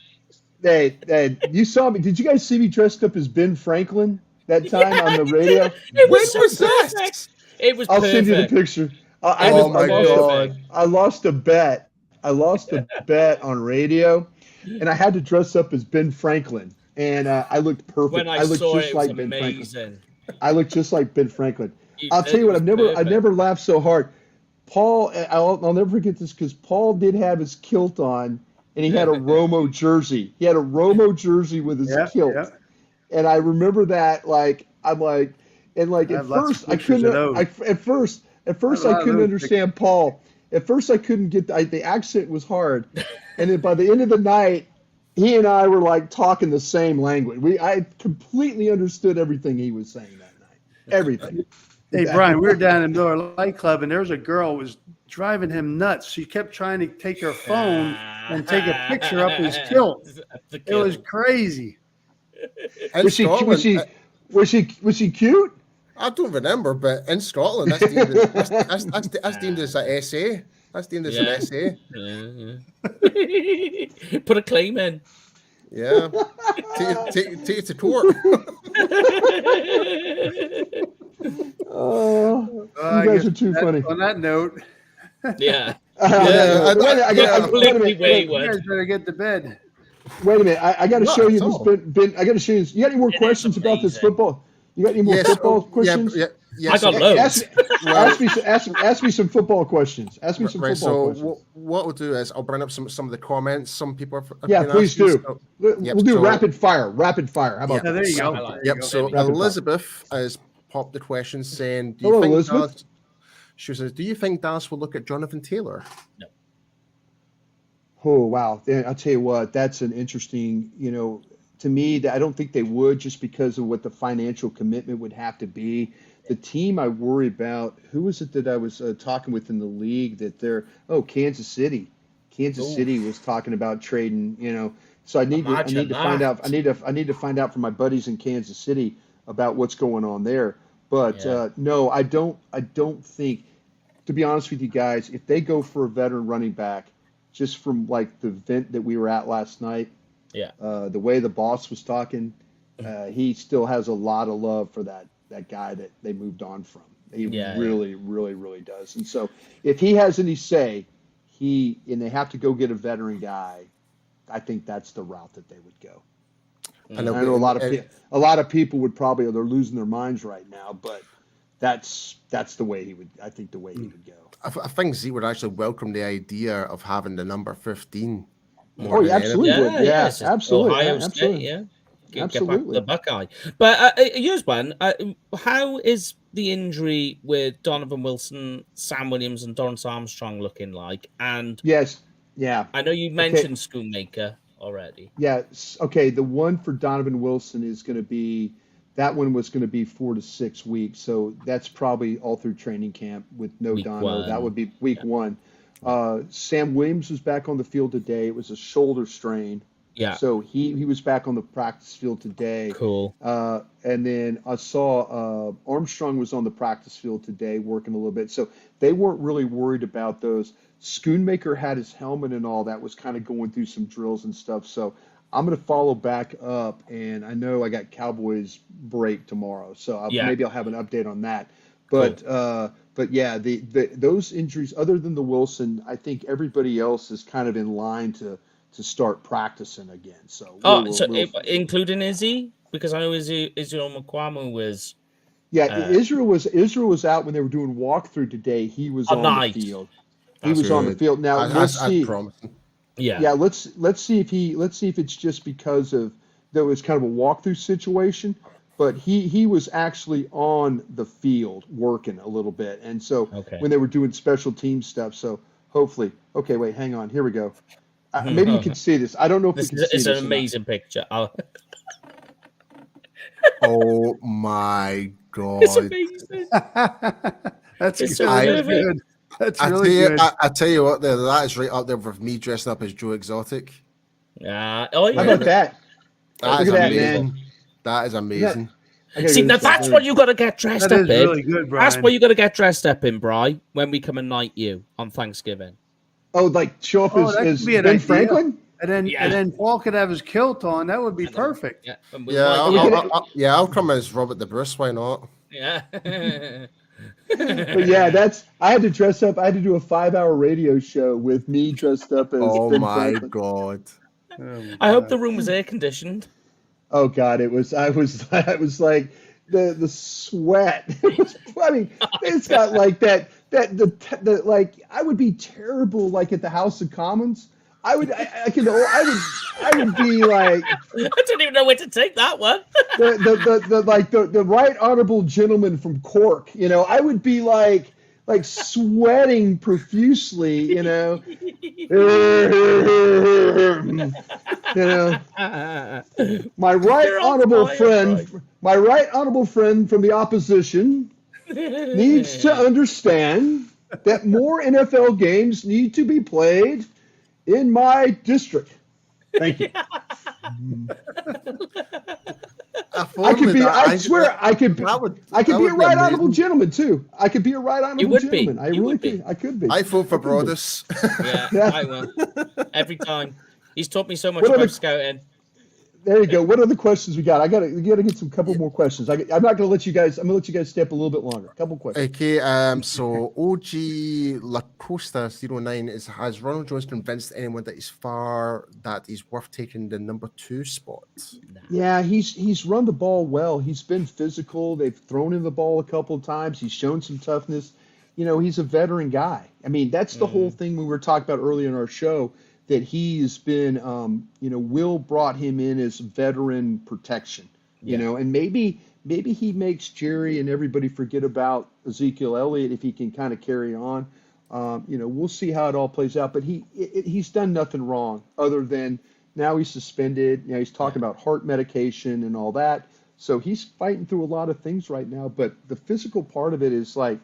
[SPEAKER 5] Hey, you saw me. Did you guys see me dressed up as Ben Franklin that time on the radio?
[SPEAKER 2] It was perfect. It was
[SPEAKER 5] I'll send you the picture.
[SPEAKER 3] Oh my God.
[SPEAKER 5] I lost a bet. On radio. and I had to dress up as Ben Franklin, and I looked perfect.
[SPEAKER 2] When I
[SPEAKER 5] looked
[SPEAKER 2] saw
[SPEAKER 5] just
[SPEAKER 2] it,
[SPEAKER 5] like
[SPEAKER 2] was
[SPEAKER 5] Ben Franklin.
[SPEAKER 2] amazing.
[SPEAKER 5] I looked just like Ben Franklin. I'll tell
[SPEAKER 2] It
[SPEAKER 5] you what,
[SPEAKER 2] was
[SPEAKER 5] I
[SPEAKER 2] perfect.
[SPEAKER 5] never laughed so hard. Paul, I'll never forget this because Paul did have his kilt on, and he had a Romo jersey. He had a Romo jersey with his kilt, and I remember that. I'm like, and like at first I couldn't. At first I couldn't understand Paul. At first I couldn't get the accent was hard, and then by the end of the night, he and I were like talking the same language. I completely understood everything he was saying that night. Everything.
[SPEAKER 1] Hey, Brian, we were down in Miller Light Club, and there was a girl who was driving him nuts. She kept trying to take her phone and take a picture up his kilt. It was crazy.
[SPEAKER 5] Was she cute?
[SPEAKER 3] I don't remember, but in Scotland, that's deemed as an essay. That's deemed as an essay.
[SPEAKER 2] Yeah. Put a claim in.
[SPEAKER 3] Yeah. Take it to court.
[SPEAKER 5] You guys are too funny.
[SPEAKER 1] On that note.
[SPEAKER 2] Yeah.
[SPEAKER 5] I
[SPEAKER 2] completely
[SPEAKER 1] You guys better get to bed.
[SPEAKER 5] Wait a minute. I got to show you this. Ben, I got to show you this. You got any more questions about this football? You got any more football questions?
[SPEAKER 3] Yeah.
[SPEAKER 2] I got loads.
[SPEAKER 5] Ask me some football questions. Ask me some football questions.
[SPEAKER 3] What we'll do is I'll bring up some of the comments. Some people have
[SPEAKER 5] been please do.
[SPEAKER 3] So,
[SPEAKER 5] we'll do rapid fire. Rapid fire. How about
[SPEAKER 1] that? There you go.
[SPEAKER 3] Yep. So Elizabeth has popped the question saying,
[SPEAKER 5] Hello, Elizabeth.
[SPEAKER 3] She says, do you think Dallas will look at Jonathan Taylor?
[SPEAKER 2] No.
[SPEAKER 5] Oh, wow. I'll tell you what, that's an interesting, to me, I don't think they would just because of what the financial commitment would have to be. The team I worry about, who was it that I was talking with in the league that Kansas City. Kansas City was talking about trading, so I need to find out. I need to find out from my buddies in Kansas City about what's going on there. But no, I don't think, to be honest with you guys, if they go for a veteran running back, just from like the event that we were at last night, the way the boss was talking, he still has a lot of love for that guy that they moved on from. He really, really, really does. And so if he has any say, and they have to go get a veteran guy, I think that's the route that they would go. I know a lot of people would probably, they're losing their minds right now, but that's the way he would. I think the way he would go.
[SPEAKER 3] I think Z would actually welcome the idea of having the number 15.
[SPEAKER 5] Absolutely would. Yeah, absolutely.
[SPEAKER 2] Ohio State, absolutely. The Buckeye. But here's one. How is the injury with Donovan Wilson, Sam Williams, and Dorrance Armstrong looking like? And I know you mentioned Schoonmaker already.
[SPEAKER 5] Yes. Okay. The one for Donovan Wilson is going to be, that one was going to be 4 to 6 weeks. So that's probably all through training camp with no Dono. That would be week 1. Sam Williams was back on the field today. It was a shoulder strain.
[SPEAKER 2] Yeah.
[SPEAKER 5] So he was back on the practice field today.
[SPEAKER 2] Cool.
[SPEAKER 5] And then I saw Armstrong was on the practice field today working a little bit. So they weren't really worried about those. Schoonmaker had his helmet and all that, was kind of going through some drills and stuff. So I'm going to follow back up, and I know I got Cowboys break tomorrow, so maybe I'll have an update on that. But cool. But yeah, those injuries, other than the Wilson, I think everybody else is kind of in line to start practicing again. So
[SPEAKER 2] including Izzy, because I know Israel McQuamu was.
[SPEAKER 5] Yeah, Israel was out when they were doing walkthrough today. He was on the field. He was on the field. Now let's see. Yeah. Let's see if it's just because of there was kind of a walkthrough situation, but he was actually on the field working a little bit, and so when they were doing special team stuff. So hopefully, wait, hang on, here we go. Maybe you can see this. I don't know if you can see this.
[SPEAKER 2] It's an amazing picture.
[SPEAKER 3] Oh my god!
[SPEAKER 2] It's amazing.
[SPEAKER 1] That's good. That's really good.
[SPEAKER 3] I tell you what, that is right up there with me dressing up as Joe Exotic.
[SPEAKER 2] How
[SPEAKER 5] about that?
[SPEAKER 3] That is amazing. Man. That is amazing.
[SPEAKER 2] See, now that's what you got to get dressed up in.
[SPEAKER 1] Really good, Brian.
[SPEAKER 2] That's what you got to get dressed up in, Bri, when we come and night you on Thanksgiving.
[SPEAKER 5] Oh, like show up as Ben Franklin?
[SPEAKER 1] And then Paul could have his kilt on. That would be perfect.
[SPEAKER 3] I'll come as Robert the Bruce. Why not?
[SPEAKER 2] Yeah.
[SPEAKER 5] But yeah, I had to dress up. I had to do a 5-hour radio show with me dressed up as Ben Franklin.
[SPEAKER 3] God.
[SPEAKER 2] I hope the room was air conditioned.
[SPEAKER 5] Oh God, it was. I was like the sweat. It was. I mean, it's got like that. The like. I would be terrible like at the House of Commons. I would be like.
[SPEAKER 2] I don't even know where to take that one.
[SPEAKER 5] the right honorable gentleman from Cork. You know, I would be like sweating profusely. You know. You know, my right honorable friend from the opposition needs to understand that more NFL games need to be played in my district. Thank you. I could be. I swear, I could be a right honorable gentleman too. I could be a right honorable gentleman. I really could. I could be.
[SPEAKER 3] I vote for Broaddus.
[SPEAKER 2] Yeah, I will. Every time. He's taught me so much about scouting.
[SPEAKER 5] There you go. What other questions we got? We gotta get some couple more questions. I'm not gonna let you guys. I'm gonna let you guys stay up a little bit longer. Couple questions.
[SPEAKER 3] Okay. So OG Lacosta 09 has Ronald Jones convinced anyone that he's worth taking the number 2 spot?
[SPEAKER 5] Yeah, he's run the ball well. He's been physical. They've thrown him the ball a couple of times. He's shown some toughness. You know, he's a veteran guy. I mean, that's the whole thing we were talking about earlier in our show. That he's been, Will brought him in as veteran protection, you know, and maybe he makes Jerry and everybody forget about Ezekiel Elliott if he can kind of carry on. We'll see how it all plays out. But he's done nothing wrong other than now he's suspended. You know, he's talking about heart medication and all that. So he's fighting through a lot of things right now. But the physical part of it is like,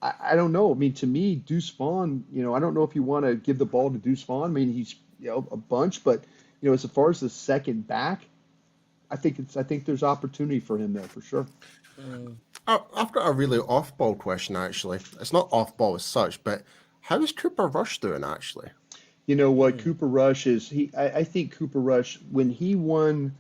[SPEAKER 5] I don't know. I mean, to me, Deuce Vaughn, I don't know if you want to give the ball to Deuce Vaughn. I mean, he's, a bunch, but, as far as the second back, I think there's opportunity for him there for sure.
[SPEAKER 3] I've got a really off-ball question, actually. It's not off-ball as such, but how is Cooper Rush doing, actually?
[SPEAKER 5] You know what? Cooper Rush is, I think Cooper Rush, when he won,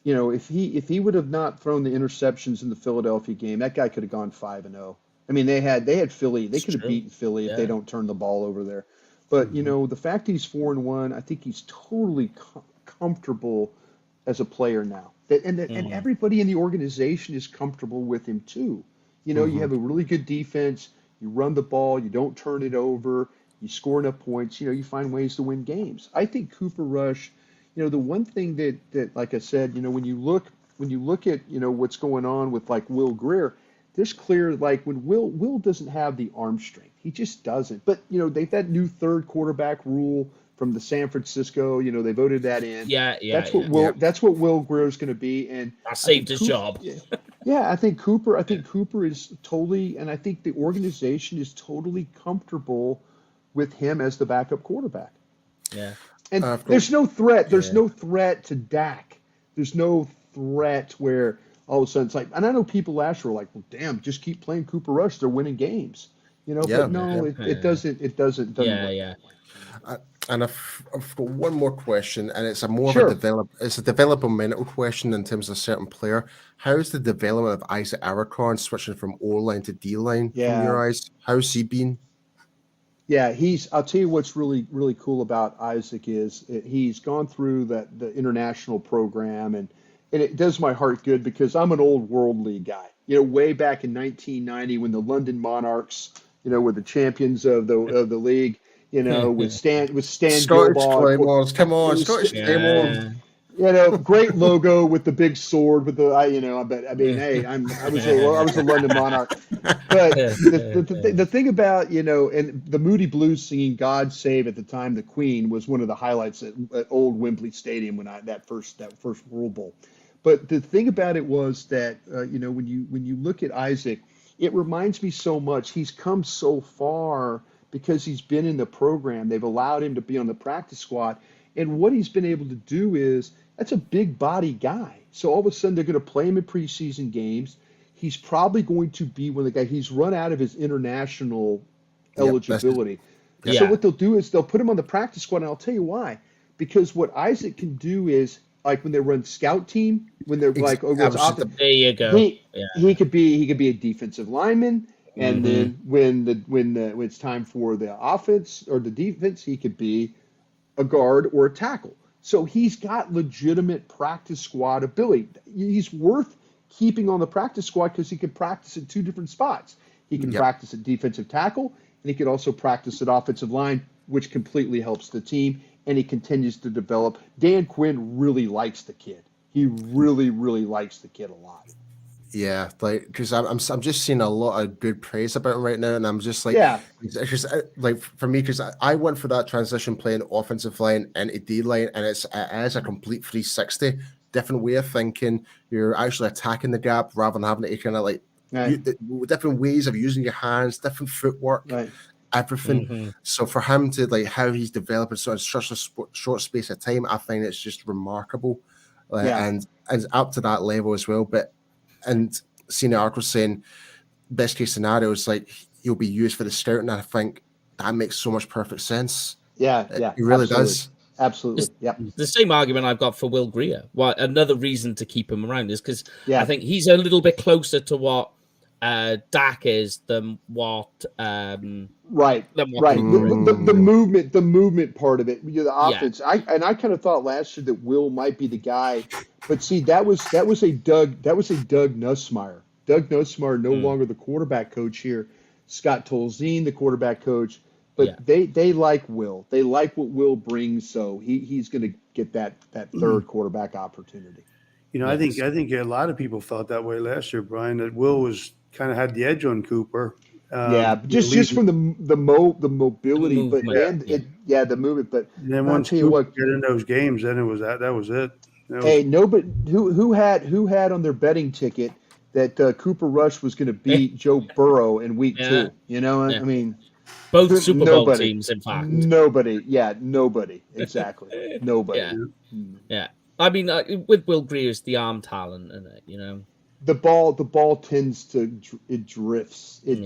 [SPEAKER 5] if he would have not thrown the interceptions in the Philadelphia game, that guy could have gone 5-0. I mean, they had Philly. They could have beaten Philly if they don't turn the ball over there. But, the fact that he's 4-1, I think he's totally comfortable as a player now. And everybody in the organization is comfortable with him, too. You have a really good defense. You run the ball. You don't turn it over. You score enough points. You find ways to win games. I think Cooper Rush, the one thing that like I said, when you look at, what's going on with, like, Will Grier, there's clear, like, when Will doesn't have the arm strength. He just doesn't. But, they've had new third quarterback rule from the San Francisco. They voted that in. That's what Will Grier is going to be. And
[SPEAKER 2] I saved his job.
[SPEAKER 5] I think Cooper is totally, and I think the organization is totally comfortable with him as the backup quarterback.
[SPEAKER 2] Yeah.
[SPEAKER 5] And there's no threat. There's no threat to Dak. There's no threat where all of a sudden it's like, and I know people last year were like, well, damn, just keep playing Cooper Rush. They're winning games. But no, it doesn't.
[SPEAKER 3] And I've got one more question, and it's a developmental question in terms of a certain player. How is the development of Isaac Aracon switching from O-line to D-line from your eyes? How's he been?
[SPEAKER 5] Yeah, I'll tell you what's really, really cool about Isaac is he's gone through the international program, and it does my heart good because I'm an old World League guy. Way back in 1990 when the London Monarchs, were the champions of the league. With Stan
[SPEAKER 3] Scottish Claymores, come on, Scottish
[SPEAKER 5] Claymores. Great logo with the big sword with the hey, I was a London Monarch. But the thing about and the Moody Blues singing "God Save" at the time the Queen was one of the highlights at old Wembley Stadium when that first World Bowl. But the thing about it was that when you look at Isaac, it reminds me so much. He's come so far because he's been in the program. They've allowed him to be on the practice squad. And what he's been able to do is, that's a big body guy. So all of a sudden they're going to play him in preseason games. He's probably going to be one of the guys. He's run out of his international eligibility. So what they'll do is they'll put him on the practice squad. And I'll tell you why. Because what Isaac can do is, like when they run scout team, when they're like,
[SPEAKER 2] there you go.
[SPEAKER 5] He could be a defensive lineman. And then when it's time for the offense or the defense, he could be a guard or a tackle. So he's got legitimate practice squad ability. He's worth keeping on the practice squad because he could practice at 2 different spots. He can practice at defensive tackle, and he could also practice at offensive line, which completely helps the team, and he continues to develop. Dan Quinn really likes the kid. He really, really likes the kid a lot.
[SPEAKER 3] Yeah, like because I'm just seeing a lot of good praise about him right now, and I'm just like, because like for me, because I went for that transition playing offensive line into D line, and it is a complete 360, different way of thinking. You're actually attacking the gap rather than having to kind of like different ways of using your hands, different footwork, everything. So for him to like how he's developing such a short space of time, I find it's just remarkable, and up to that level as well, but. And Senior Arc was saying, best case scenario is like he'll be used for the start, and I think that makes so much perfect sense.
[SPEAKER 5] Yeah,
[SPEAKER 3] it really does.
[SPEAKER 5] Absolutely.
[SPEAKER 2] The same argument I've got for Will Greer. Why another reason to keep him around is because I think he's a little bit closer to what Dak is than what
[SPEAKER 5] right. The movement part of it, the offense. I kind of thought last year that Will might be the guy, but see that was a Doug Nussmeier. Doug Nussmeier no longer the quarterback coach here. Scott Tolzien, the quarterback coach, but they like Will. They like what Will brings, so he's going to get that third quarterback opportunity.
[SPEAKER 1] You know, I think a lot of people felt that way last year, Brian. That Will was kind of had the edge on Cooper.
[SPEAKER 5] Just from the mobility, but the movement. But
[SPEAKER 1] and then once you get in those games, then that was it.
[SPEAKER 5] Nobody who had on their betting ticket that Cooper Rush was going to beat Joe Burrow in week 2. You know, I mean,
[SPEAKER 2] both Super Bowl teams, in fact.
[SPEAKER 5] Nobody, exactly, nobody.
[SPEAKER 2] Yeah. I mean, with Will Greer's the arm talent, in it, you know.
[SPEAKER 5] The ball tends to drifts. It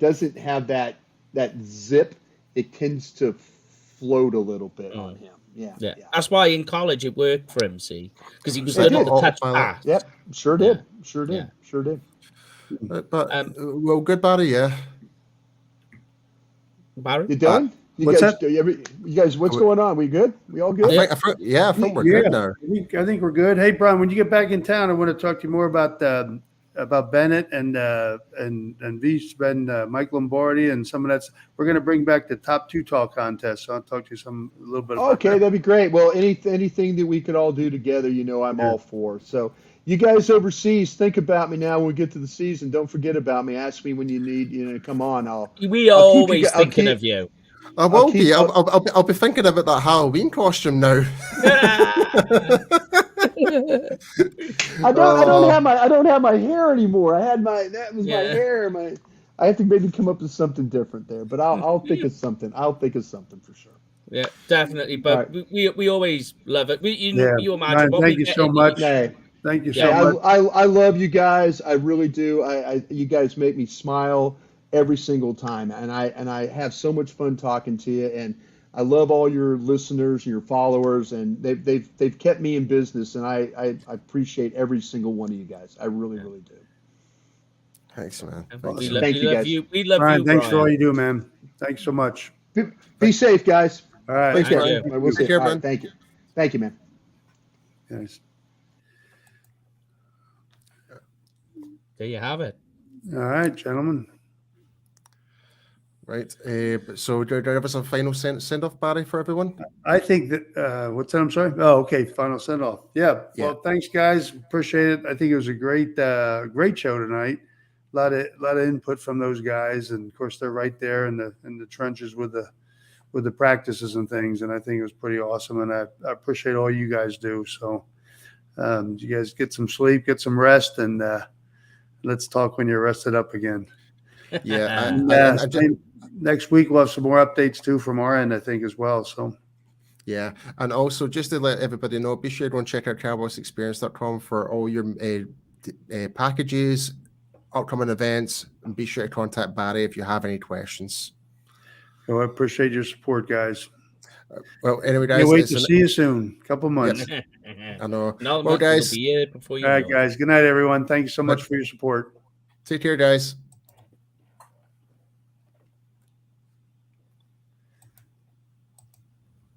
[SPEAKER 5] doesn't have that zip. It tends to float a little bit on him. Yeah.
[SPEAKER 2] That's why in college it worked for him. See, because he was learning to touch pass.
[SPEAKER 5] Yep, sure did.
[SPEAKER 3] But well, good, Barry. Yeah.
[SPEAKER 2] Barry,
[SPEAKER 5] you done? You guys, what's going on? We good? We all good?
[SPEAKER 3] I think we're good now.
[SPEAKER 1] I think we're good. Hey, Brian, when you get back in town, I want to talk to you more about Bennett and Vice and Mike Lombardi and some of that. We're going to bring back the top 2 talk contest. So I'll talk to you a little bit about that.
[SPEAKER 5] That'd be great. Well, anything that we could all do together, I'm all for. So you guys overseas, think about me now when we get to the season. Don't forget about me. Ask me when you need, come on.
[SPEAKER 2] We always thinking of you.
[SPEAKER 3] I will be. I'll be thinking about that Halloween costume now.
[SPEAKER 5] I don't have my hair anymore. That was my hair. I have to maybe come up with something different there, but I'll think of something. I'll think of something for sure.
[SPEAKER 2] Yeah, definitely. But we always love it. You imagine.
[SPEAKER 1] Ryan, thank you so much. Thank you so much.
[SPEAKER 5] I love you guys. I really do. You guys make me smile every single time, and I have so much fun talking to you, and I love all your listeners and your followers, and they've kept me in business, and I appreciate every single one of you guys. I really do.
[SPEAKER 3] Thanks, man.
[SPEAKER 5] Thank you, guys.
[SPEAKER 2] We love
[SPEAKER 1] Brian,
[SPEAKER 2] you.
[SPEAKER 1] Thanks for all you do, man. Thanks so much.
[SPEAKER 5] Be safe, guys.
[SPEAKER 1] All right.
[SPEAKER 5] Take care.
[SPEAKER 2] We'll
[SPEAKER 5] see you. Right, thank you, man.
[SPEAKER 1] Yes.
[SPEAKER 2] There you have it.
[SPEAKER 1] All right, gentlemen.
[SPEAKER 3] Right. So do you have us a final send off, Barry, for everyone?
[SPEAKER 1] I think that what's that? I'm sorry. Oh, okay. Final send off. Yeah. Well, thanks, guys. Appreciate it. I think it was a great show tonight. A lot of input from those guys, and of course they're right there in the trenches with the practices and things. And I think it was pretty awesome. And I appreciate all you guys do. So you guys get some sleep, get some rest, and let's talk when you're rested up again.
[SPEAKER 3] Yeah.
[SPEAKER 1] Next week we'll have some more updates too from our end, I think, as well. So
[SPEAKER 3] yeah, and also just to let everybody know, be sure to go and check out CowboysExperience.com for all your packages, upcoming events, and be sure to contact Barry if you have any questions.
[SPEAKER 1] So I appreciate your support, guys.
[SPEAKER 3] Well, anyway, guys,
[SPEAKER 1] can't wait to see you soon. Couple months.
[SPEAKER 3] Yes. I know.
[SPEAKER 2] No,
[SPEAKER 3] well, guys.
[SPEAKER 2] All right, guys.
[SPEAKER 1] Good night, everyone. Thank you so much for your support.
[SPEAKER 3] Take care, guys.